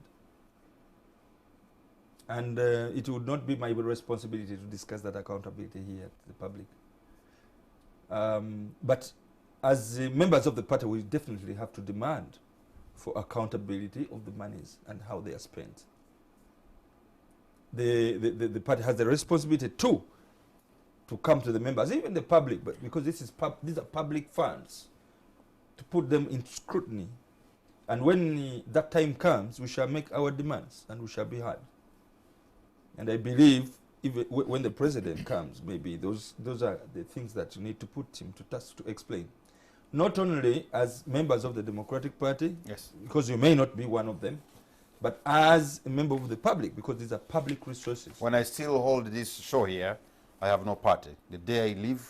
And it would not be my responsibility to discuss that accountability here to the public. But as members of the party, we definitely have to demand for accountability of the monies and how they are spent. The party has the responsibility too to come to the members, even the public, but because these are public funds, to put them in scrutiny. And when that time comes, we shall make our demands and we shall be heard. And I believe even when the president comes, maybe those are the things that you need to put him to task to explain. Not only as members of the Democratic Party, yes, because you may not be one of them, but as a member of the public, because these are public resources. When I still hold this show here, I have no party. The day I leave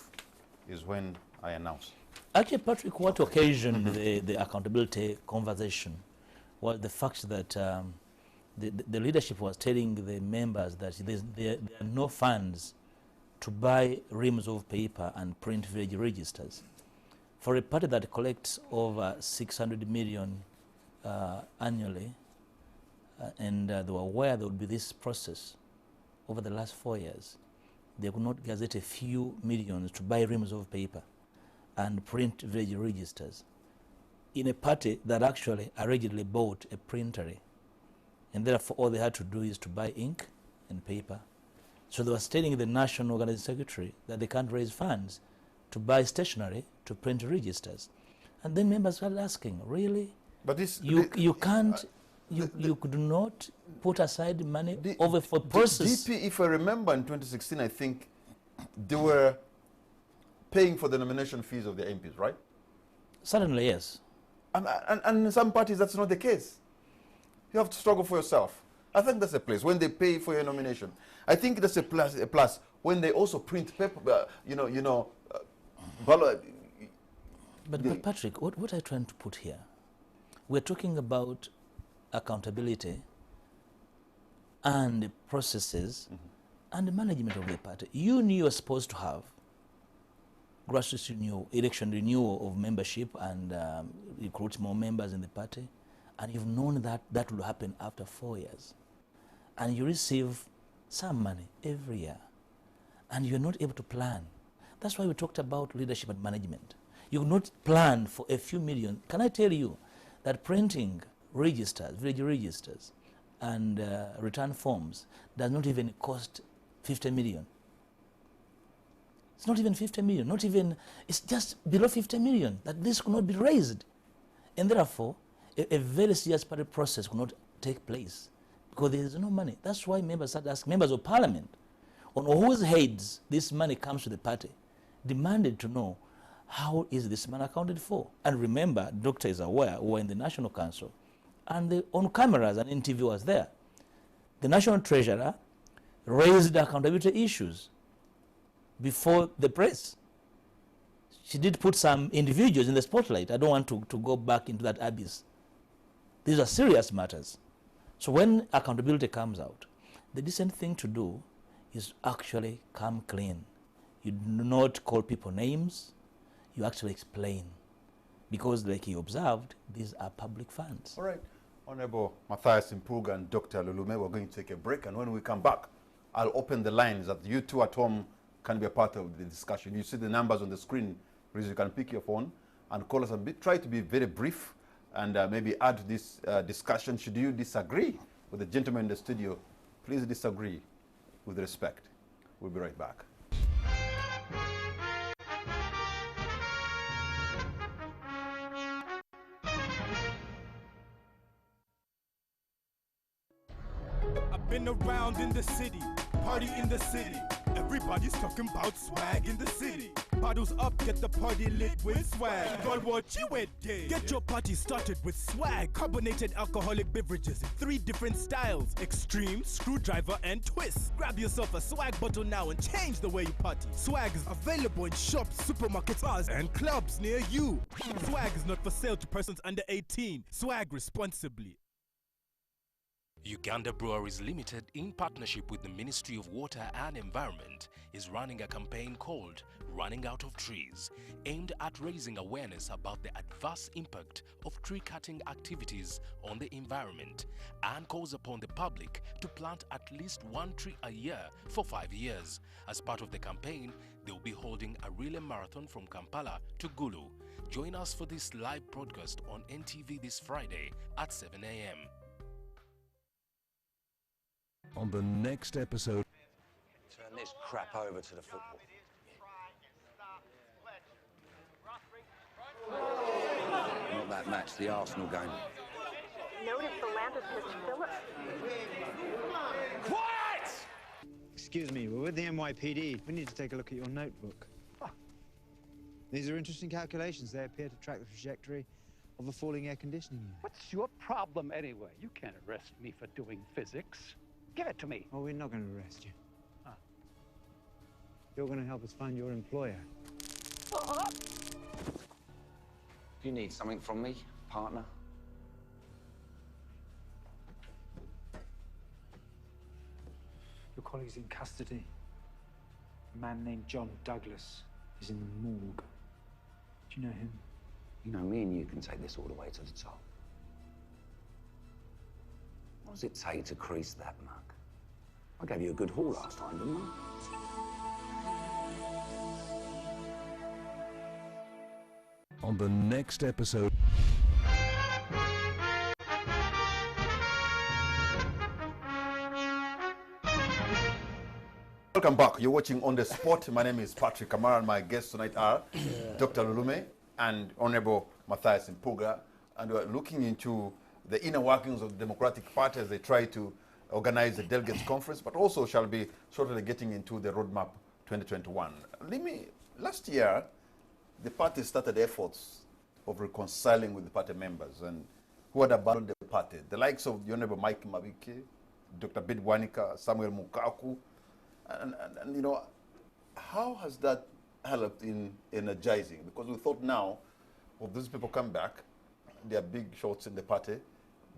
is when I announce. Actually, Patrick, what occasioned the accountability conversation was the fact that the leadership was telling the members that there are no funds to buy reams of paper and print village registers. For a party that collects over 600 million annually, and they were aware there would be this process over the last 4 years, they could not gazette a few millions to buy reams of paper and print village registers in a party that actually allegedly bought a printery. And therefore all they had to do is to buy ink and paper. So they were telling the National Organizing Secretary that they can't raise funds to buy stationery to print registers. And then members started asking, really? But this you can't, you could not put aside money over for process. DP, if I remember in 2016, I think they were paying for the nomination fees of the MPs, right? Certainly, yes. And in some parties, that's not the case. You have to struggle for yourself. I think that's a place when they pay for your nomination. I think that's a plus when they also print paper, But Patrick, what are you trying to put here? We're talking about accountability and processes and the management of the party. You knew you were supposed to have grassroots renewal, election renewal of membership and recruit more members in the party, and you've known that that will happen after 4 years. And you receive some money every year, and you're not able to plan. That's why we talked about leadership and management. You not plan for a few million. Can I tell you that printing registers, village registers, and return forms does not even cost 50 million. It's not even 50 million, not even, it's just below 50 million that this could not be raised. And therefore, a very serious party process could not take place because there is no money. That's why members started asking, members of parliament, on whose heads this money comes to the party, demanded to know how is this money accounted for. And remember, Doctor is aware, we were in the National Council, and on cameras and in TV was there. The National Treasurer raised accountability issues before the press. She did put some individuals in the spotlight. I don't want to go back into that abyss. These are serious matters. So when accountability comes out, the decent thing to do is actually come clean. You do not call people names, you actually explain. Because like you observed, these are public funds. All right. Honorable Matthias Impuga and Dr. Lulume, we're going to take a break, and when we come back, I'll open the lines that you two at home can be a part of the discussion. You see the numbers on the screen. Please, you can pick your phone and call us and try to be very brief and maybe add to this discussion. Should you disagree with the gentleman in the studio, please disagree with respect. We'll be right back. I've been around in the city, party in the city. Everybody's talking about swag in the city. Bottles up, get the party lit with swag. God, what you with, get your party started with swag. Carbonated alcoholic beverages in 3 different styles: extreme, screwdriver, and twist. Grab yourself a swag bottle now and change the way you party. Swag is available in shops, supermarkets, bars, and clubs near you. Swag is not for sale to persons under 18. Swag responsibly. Uganda Breweries Limited, in partnership with the Ministry of Water and Environment, is running a campaign called Running Out of Trees, aimed at raising awareness about the adverse impact of tree cutting activities on the environment, and calls upon the public to plant at least 1 tree a year for 5 years. As part of the campaign, they will be holding a relay marathon from Kampala to Gulu. Join us for this live broadcast on NTV this Friday at 7 a.m. On the next episode... Turn this crap over to the football. Not that match, the Arsenal game. Notice the Landis pitch Phillips. Quiet! Excuse me, we're with the NYPD. We need to take a look at your notebook. These are interesting calculations. They appear to track the trajectory of a falling air conditioning unit. What's your problem anyway? You can't arrest me for doing physics. Give it to me. Oh, we're not going to arrest you. You're going to help us find your employer. You need something from me, partner? Your colleague's in custody. A man named John Douglas is in the morgue. Do you know him? You know, me and you can take this all the way to the top. What does it take to crease that mug? I gave you a good haul last time, didn't I? On the next episode... Welcome back. You're watching On The Spot. My name is Patrick Kamara, and my guests tonight are Dr. Lulume and Honorable Matthias Impuga. And we're looking into the inner workings of the Democratic Party as they try to organize the delegates conference, but also shall be shortly getting into the roadmap 2021. Last year, the party started efforts of reconciling with the party members and who had abandoned the party. The likes of the Honorable Mike Mabike, Dr. Bidwanika, Samuel Mukaku, and you know, how has that helped in energizing? Because we thought now, if these people come back, they are big shots in the party,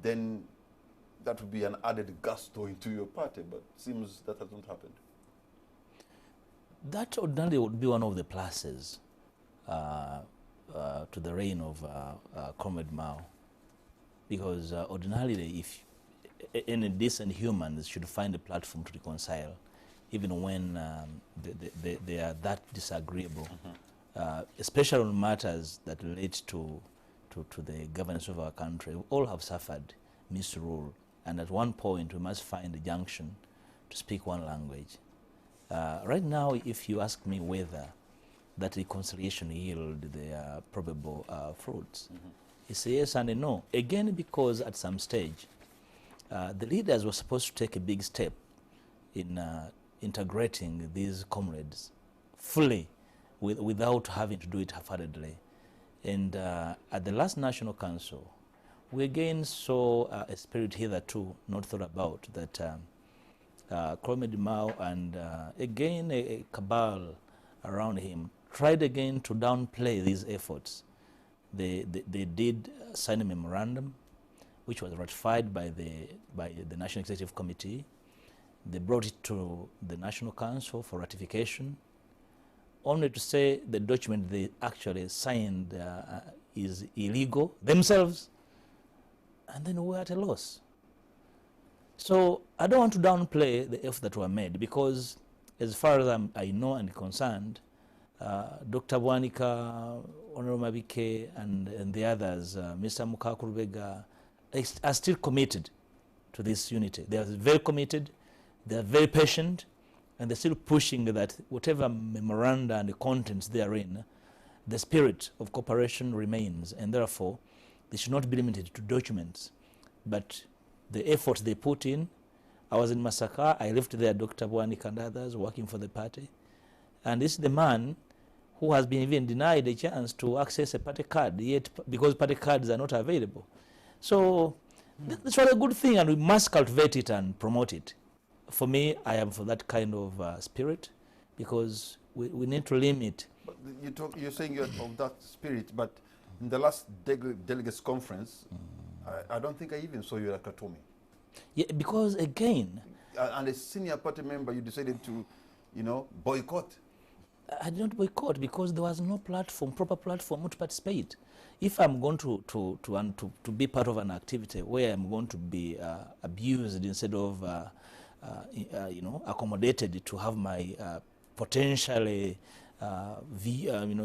then that would be an added gusto into your party, but it seems that hasn't happened. That ordinarily would be one of the pluses to the reign of Comrade Mao, because ordinarily, if any decent humans should find a platform to reconcile, even when they are that disagreeable, especially on matters that relate to the governance of our country. We all have suffered misrule, and at one point we must find a junction to speak one language. Right now, if you ask me whether that reconciliation yield the probable fruits, it's a yes and a no. Again, because at some stage, the leaders were supposed to take a big step in integrating these comrades fully without having to do it half-heartedly. And at the last National Council, we again saw a spirit hitherto not thought about, that Comrade Mao and again a cabal around him tried again to downplay these efforts. They did sign a memorandum which was ratified by the National Executive Committee, They brought it to the National Council for ratification, only to say the document they actually signed is illegal themselves, and then we're at a loss. So I don't want to downplay the efforts that were made, because as far as I know and concerned, Dr. Bwanika, Honorable Mabike, and the others, Mr. Mukakurubega, are still committed to this unity. They are very committed, they are very patient, and they're still pushing that whatever memoranda and the contents therein, the spirit of cooperation remains, and therefore they should not be limited to documents, but the effort they put in. I was in Masaka, I left there Dr. Bwanika and others working for the party, and this is the man who has been even denied a chance to access a party card, yet because party cards are not available. So this was a good thing, and we must cultivate it and promote it. For me, I am for that kind of spirit, because we need to limit. But you're saying you're of that spirit, but in the last delegates conference, I don't think I even saw you at Katomi. Yeah, because again... and a senior party member, you decided to, boycott. I did not boycott because there was no platform, proper platform to participate. If I'm going to be part of an activity where I'm going to be abused instead of accommodated to have my potentially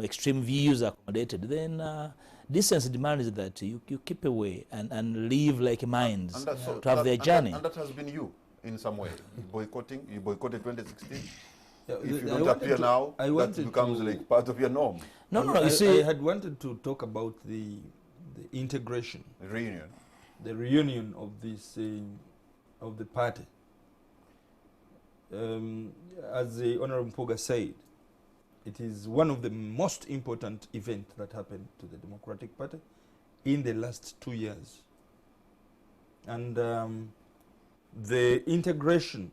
extreme views accommodated, then distance demands that you keep away and live like minds to have their journey. And that has been you in some way. You boycotted 2016. Yeah, if you don't appear now, that becomes like part of your norm. No, you see, I had wanted to talk about the integration, the reunion of this of the party. As the Honorable Mpoga said, it is one of the most important events that happened to the Democratic Party in the last 2 years. And the integration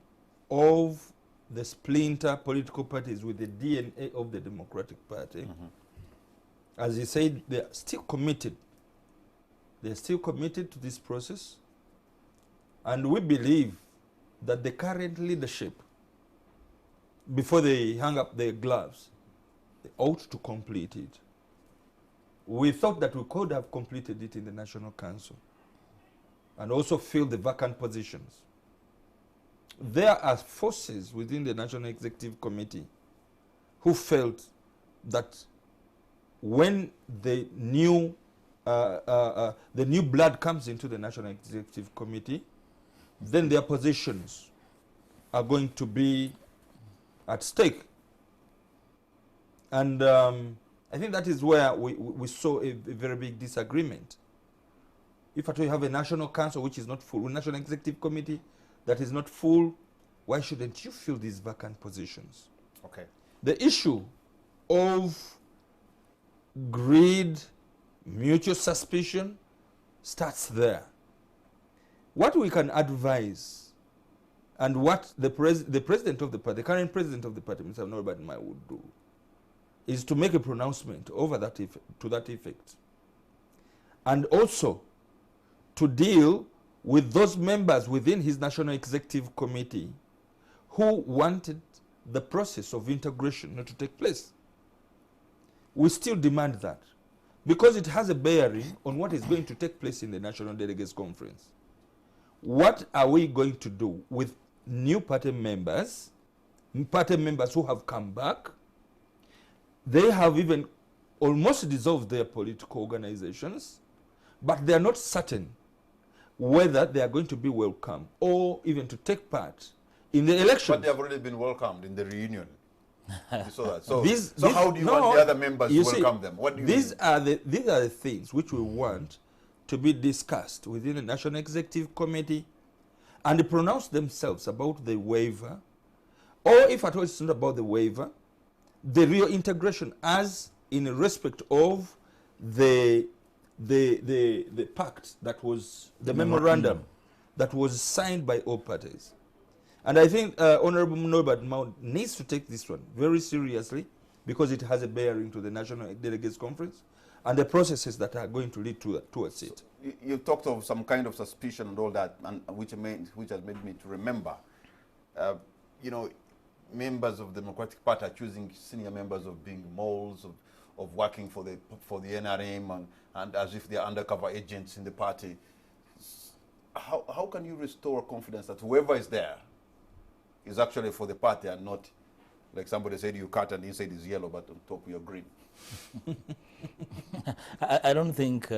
of the splinter political parties with the DNA of the Democratic Party, as you said, they are still committed. They are still committed to this process. And we believe that the current leadership, before they hang up their gloves, they ought to complete it. We thought that we could have completed it in the National Council and also fill the vacant positions. There are forces within the National Executive Committee who felt that when the new blood comes into the National Executive Committee, then their positions are going to be at stake. And I think that is where we saw a very big disagreement. If at all you have a National Council which is not full, a National Executive Committee that is not full, why shouldn't you fill these vacant positions? Okay. The issue of greed, mutual suspicion starts there. What we can advise, and what the president of the party, the current president of the party, Mr. Norbert Mai, would do, is to make a pronouncement over that to that effect. And also to deal with those members within his National Executive Committee who wanted the process of integration not to take place. We still demand that, because it has a bearing on what is going to take place in the National Delegates Conference. What are we going to do with new party members who have come back? They have even almost dissolved their political organizations, but they are not certain whether they are going to be welcome or even to take part in the elections. But they have already been welcomed in the reunion. You saw that. So how do you want the other members to welcome them? What do you these are the things which we want to be discussed within the National Executive Committee and pronounce themselves about the waiver, or if at all it's not about the waiver, the real integration as in respect of the pact that was, the memorandum that was signed by all parties. And I think Honorable Norbert Mao needs to take this one very seriously, because it has a bearing to the National Delegates Conference and the processes that are going to lead towards it. You talked of some kind of suspicion and all that, and which has made me to remember you know, members of the Democratic Party are accusing senior members of being moles, of working for the NRM, and as if they are undercover agents in the party. How can you restore confidence that whoever is there is actually for the party and not, like somebody said, you cut and inside is yellow, but on top you're green? I don't think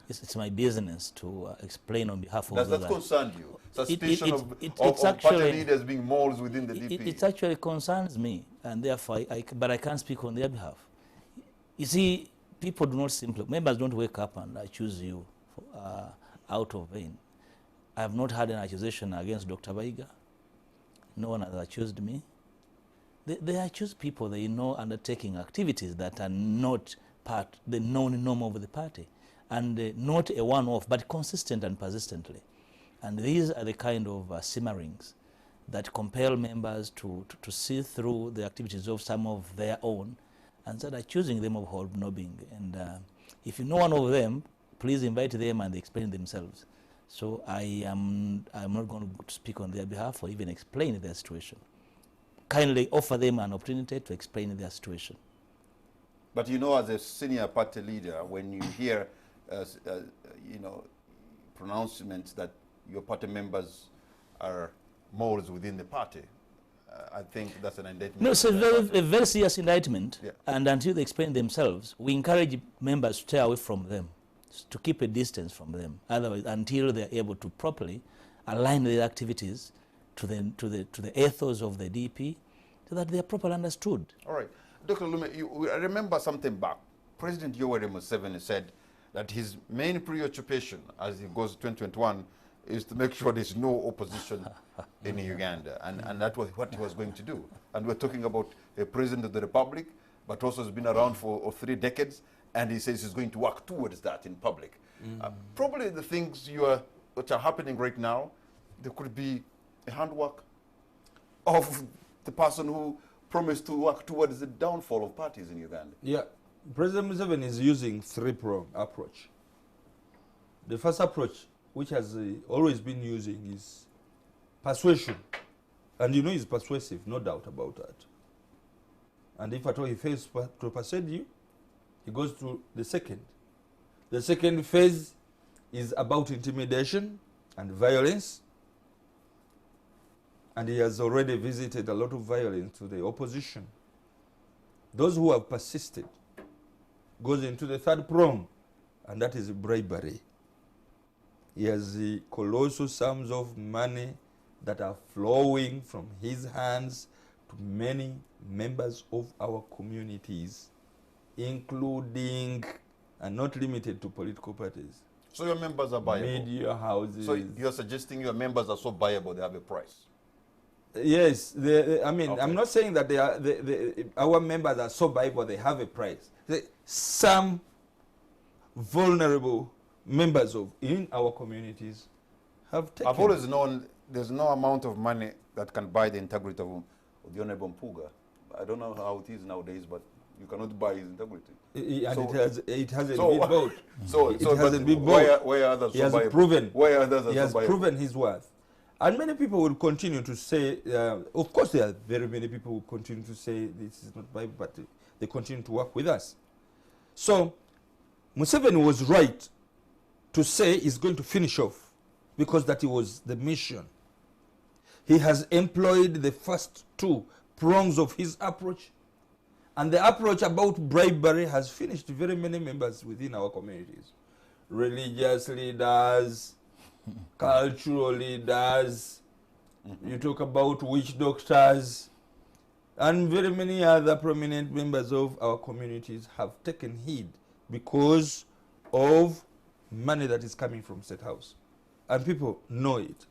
it's my business to explain on behalf of Does those that concern you? Suspicion of party leaders being moles within the DP? It actually concerns me, and therefore, but I can't speak on their behalf. You see, people do not simply, members don't wake up and accuse you out of vain. I have not had an accusation against Dr. Baiga. No one has accused me. They accuse people they know undertaking activities that are not part, the known norm of the party, and not a one-off, but consistent and persistently. And these are the kind of simmerings that compel members to see through the activities of some of their own and start accusing them of hobnobbing. And if you know one of them, please invite them and they explain themselves. So I'm not going to speak on their behalf or even explain their situation. Kindly offer them an opportunity to explain their situation. But you know, as a senior party leader, when you hear, you know, pronouncements that your party members are moles within the party, I think that's an indictment. No, it's a very serious indictment. Yeah. And until they explain themselves, we encourage members to stay away from them, to keep a distance from them. Otherwise, until they're able to properly align their activities to the ethos of the DP, so that they are properly understood. All right. Dr. Lume, I remember something back. President Yoweri Museveni said that his main preoccupation as he goes to 2021 is to make sure there's no opposition in Uganda. And that was what he was going to do. And we're talking about a president of the Republic, but also has been around for 3 decades, and he says he's going to work towards that in public. Probably the things which are happening right now, there could be a handwork of the person who promised to work towards the downfall of parties in Uganda. Yeah, President Museveni is using 3-pronged approach. The first approach, which has always been using, is persuasion. And you know he's persuasive, no doubt about that. And if at all he fails to persuade you, he goes to the second. The second phase is about intimidation and violence. And he has already visited a lot of violence to the opposition. Those who have persisted goes into the third prong, and that is bribery. He has the colossal sums of money that are flowing from his hands to many members of our communities, including and not limited to political parties. So your members are buyable? Media houses. So you're suggesting your members are so buyable they have a price? Yes, I mean, okay. I'm not saying that they are, our members are so buyable they have a price. Some vulnerable members in our communities have taken. I've always known there's no amount of money that can buy the integrity of the Honorable Mpuga. I don't know how it is nowadays, but you cannot buy his integrity. And it hasn't been bought. It hasn't been bought. Where others he has proven. Where others he has proven his worth. And many people will continue to say, of course there are very many people who continue to say this is not Bible, but they continue to work with us. So Museveni was right to say he's going to finish off, because that was the mission. He has employed the first 2 prongs of his approach, and the approach about bribery has finished very many members within our communities. Religious leaders, cultural leaders, you talk about witch doctors, and very many other prominent members of our communities have taken heed because of money that is coming from State House. And people know it.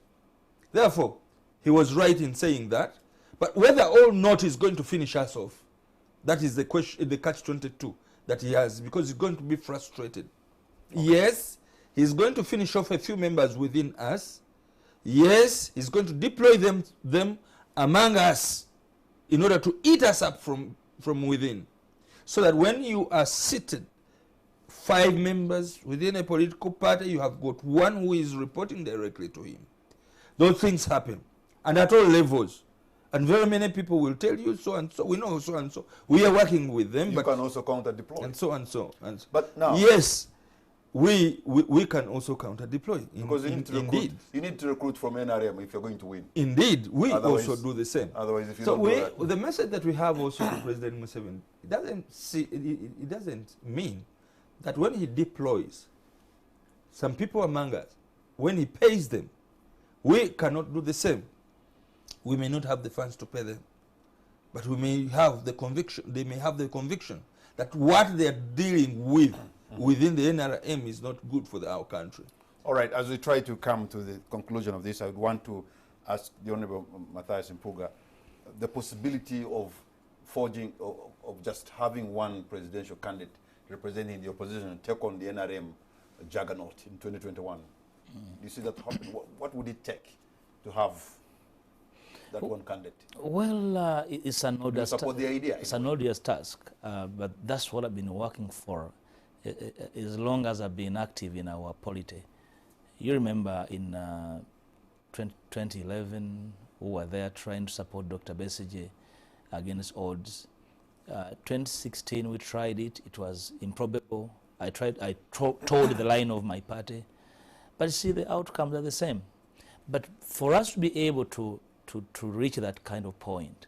Therefore, he was right in saying that. But whether or not he's going to finish us off, that is the question, the catch-22 that he has, because he's going to be frustrated. Okay. Yes, he's going to finish off a few members within us. Yes, he's going to deploy them among us in order to eat us up from within. So that when you are seated, 5 members within a political party, you have got 1 who is reporting directly to him. Those things happen. and at all levels. And very many people will tell you so and so. We know so and so. We are working with them. You but can also counter deploy. And so and so. And so. But now, yes, we can also counter deploy. Because you need to recruit from NRM if you're going to win. Indeed, we Otherwise, also do the same. Otherwise, if you so don't do that, the message that we have also to President Museveni, it doesn't mean that when he deploys some people among us, when he pays them, we cannot do the same. We may not have the funds to pay them, but we may have the conviction, they may have the conviction that what they are dealing with within the NRM is not good for our country. All right, as we try to come to the conclusion of this, I would want to ask the Honorable Matthias Mpuga the possibility of forging, of just having one presidential candidate representing the opposition and take on the NRM juggernaut in 2021. You see that happen? What would it take to have that one candidate? Well, it's an odious support the idea. It's an odious task, but that's what I've been working for as long as I've been active in our polity. You remember in 2011, we were there trying to support Dr. Besigye against odds. 2016, we tried it. It was improbable. I told the line of my party. But you see, the outcomes are the same. But for us to be able to reach that kind of point,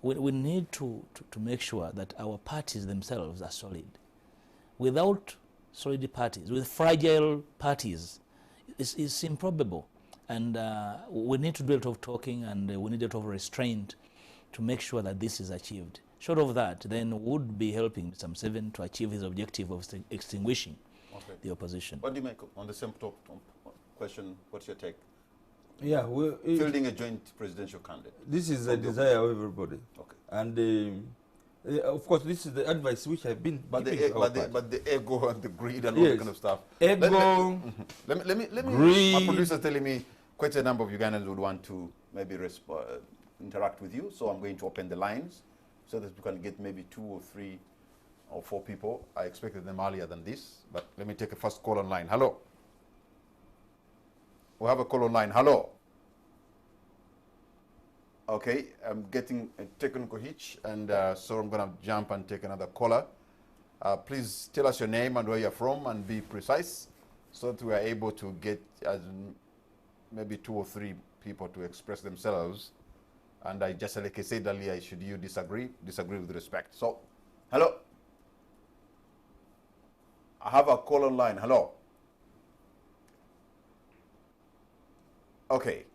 we need to make sure that our parties themselves are solid. Without solid parties, with fragile parties, it's improbable. And we need to do a lot of talking, and we need a lot of restraint to make sure that this is achieved. Short of that, then would be helping Mr. Museveni to achieve his objective of extinguishing the opposition. What do you make on the same question? What's your take? Yeah, fielding a joint presidential candidate. This is the desire of everybody. Okay. And of course, this is the advice which I've been giving to our party. But the ego and the greed and all that kind of stuff. Ego, let me greed. My producer is telling me quite a number of Ugandans would want to maybe interact with you, so I'm going to open the lines so that we can get maybe 2 or 3 or 4 people. I expected them earlier than this, but let me take a first call online. Hello. We have a call online. Hello. Okay, I'm getting a technical hitch, and so I'm going to jump and take another caller. Please tell us your name and where you're from, and be precise, so that we are able to get maybe 2 or 3 people to express themselves. And I just, like I said earlier, should you disagree with respect. So, hello. I have a call online. Hello. Okay.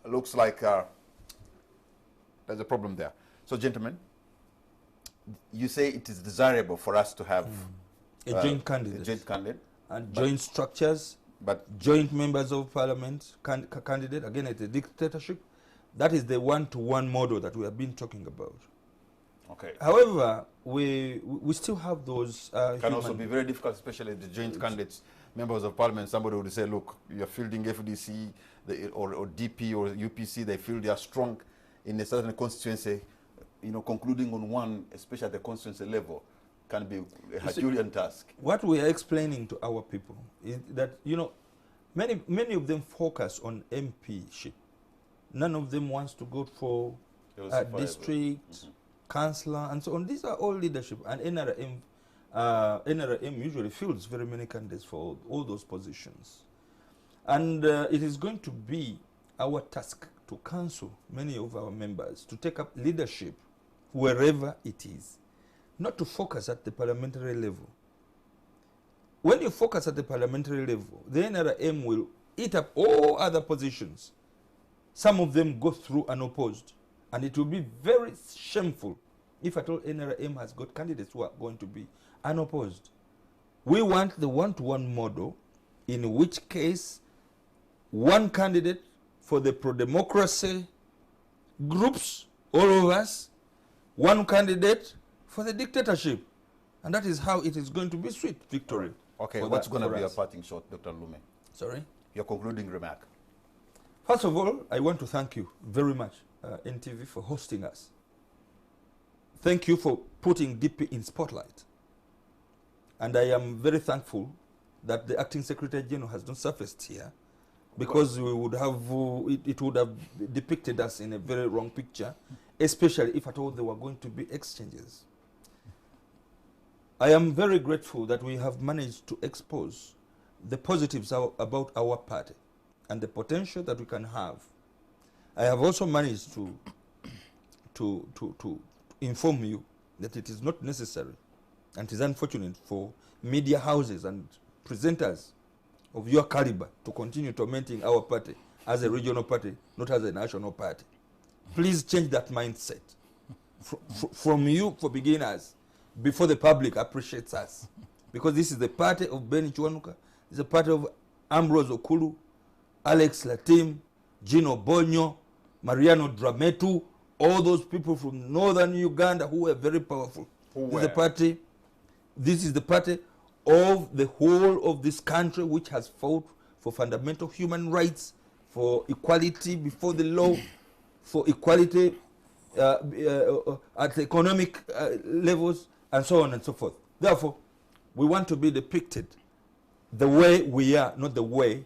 Looks like there's a problem there. So, gentlemen, you say it is desirable for us to have a joint candidate. A joint candidate. And joint structures, but joint members of parliament candidate, again, it's a dictatorship. That is the one-to-one model that we have been talking about. Okay. However, we still have those can also be very difficult, especially the joint candidates, members of parliament. Somebody would say, look, you're fielding FDC or DP or UPC, they feel they are strong in a certain constituency, concluding on one, especially at the constituency level, can be a Herculean task. What we are explaining to our people is that, many of them focus on MPship. None of them wants to go for district, councillor, and so on. These are all leadership, and NRM usually fields very many candidates for all those positions. And it is going to be our task to counsel many of our members to take up leadership wherever it is, not to focus at the parliamentary level. When you focus at the parliamentary level, the NRM will eat up all other positions. Some of them go through unopposed, and it will be very shameful if at all NRM has got candidates who are going to be unopposed. We want the one-to-one model, in which case one candidate for the pro-democracy groups, all of us, one candidate for the dictatorship. And that is how it is going to be sweet victory. Okay, what's going to be your parting shot, Dr. Lume? Sorry? Your concluding remark. First of all, I want to thank you very much, NTV, for hosting us. Thank you for putting DP in spotlight. And I am very thankful that the Acting Secretary General has not surfaced here because we would have, it would have depicted us in a very wrong picture, especially if at all there were going to be exchanges. I am very grateful that we have managed to expose the positives about our party and the potential that we can have. I have also managed to inform you that it is not necessary and it is unfortunate for media houses and presenters of your caliber to continue tormenting our party as a regional party, not as a national party. Please change that mindset. From you, for beginners, before the public appreciates us. Because this is the party of Benny Chwanuka, it's a party of Ambrose Okulu, Alex Latim, Gino Bonyo, Mariano Drametu, all those people from northern Uganda who were very powerful. This is the party of the whole of this country which has fought for fundamental human rights, for equality before the law, for equality at economic levels, and so on and so forth. Therefore, we want to be depicted the way we are, not the way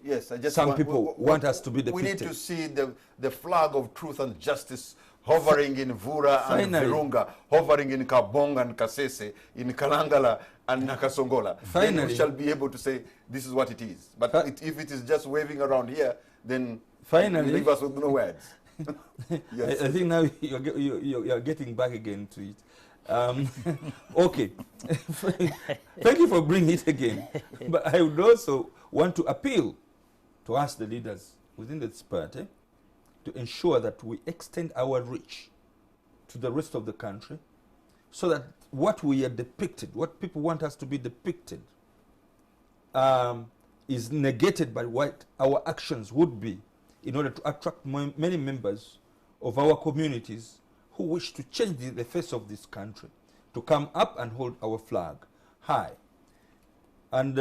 some people want us to be depicted. We need to see the flag of truth and justice hovering in Vura and Virunga, hovering in Kabong and Kasese, in Kalangala and Nakasongola. Then we shall be able to say this is what it is. But if it is just waving around here, then leave us with no words. Yes. I think now you're getting back again to it. Okay. Thank you for bringing it again. But I would also want to appeal to us, the leaders within this party, to ensure that we extend our reach to the rest of the country so that what we are depicted, what people want us to be depicted, is negated by what our actions would be in order to attract many members of our communities who wish to change the face of this country, to come up and hold our flag high. And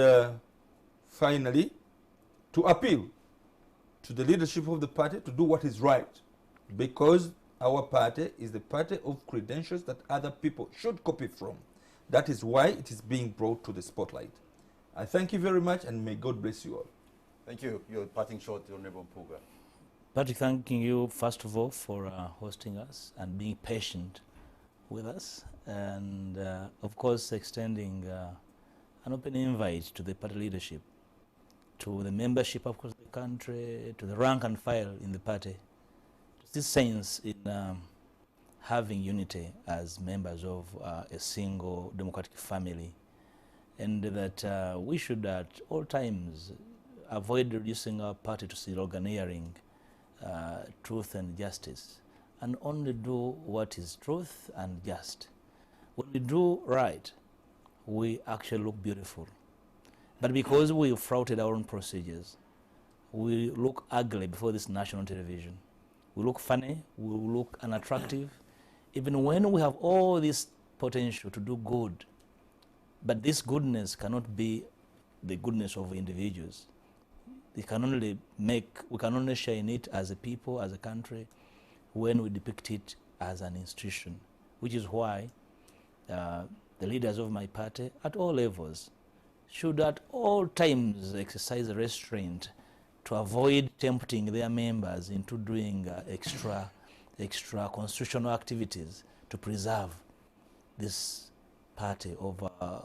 finally, to appeal to the leadership of the party to do what is right, because our party is the party of credentials that other people should copy from. That is why it is being brought to the spotlight. I thank you very much, and may God bless you all. Thank you. Your parting shot, Honorable Mpuga. Patrick, thanking you first of all for hosting us and being patient with us, and of course extending an open invite to the party leadership, to the membership of course the country, to the rank and file in the party, to this sense in having unity as members of a single democratic family, and that we should at all times avoid reducing our party to sloganeering truth and justice, and only do what is truth and just. When we do right, we actually look beautiful. But because we flouted our own procedures, we look ugly before this national television. We look funny, we look unattractive, even when we have all this potential to do good. But this goodness cannot be the goodness of individuals. We can only share in it as a people, as a country, when we depict it as an institution, which is why the leaders of my party at all levels should at all times exercise restraint to avoid tempting their members into doing extra constitutional activities to preserve this party of our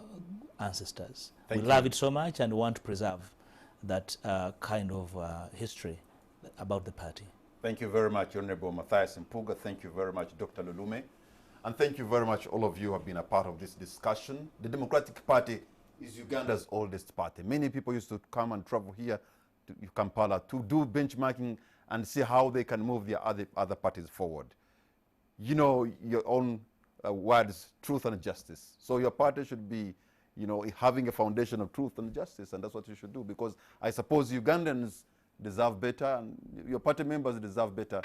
ancestors. We love it so much and want to preserve that kind of history about the party. Thank you very much, Honorable Matthias Mpuga. Thank you very much, Dr. Lulume. And thank you very much, all of you who have been a part of this discussion. The Democratic Party is Uganda's oldest party. Many people used to come and travel here to Kampala to do benchmarking and see how they can move their other parties forward. You know your own words, truth and justice. So your party should be, you know, having a foundation of truth and justice, and that's what you should do, because I suppose Ugandans deserve better, and your party members deserve better,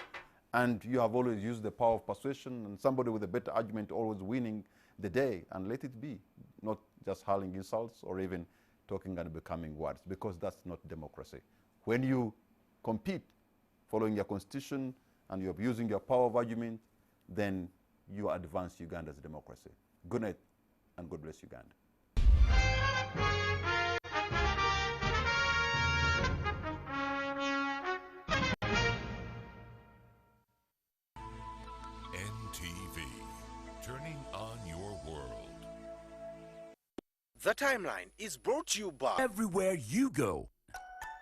and you have always used the power of persuasion, and somebody with a better argument always winning the day, and let it be, not just hurling insults or even talking and becoming words, because that's not democracy. When you compete following your constitution and you're using your power of argument, then you advance Uganda's democracy. Good night, and God bless Uganda. The Timeline is brought to you by Everywhere you go,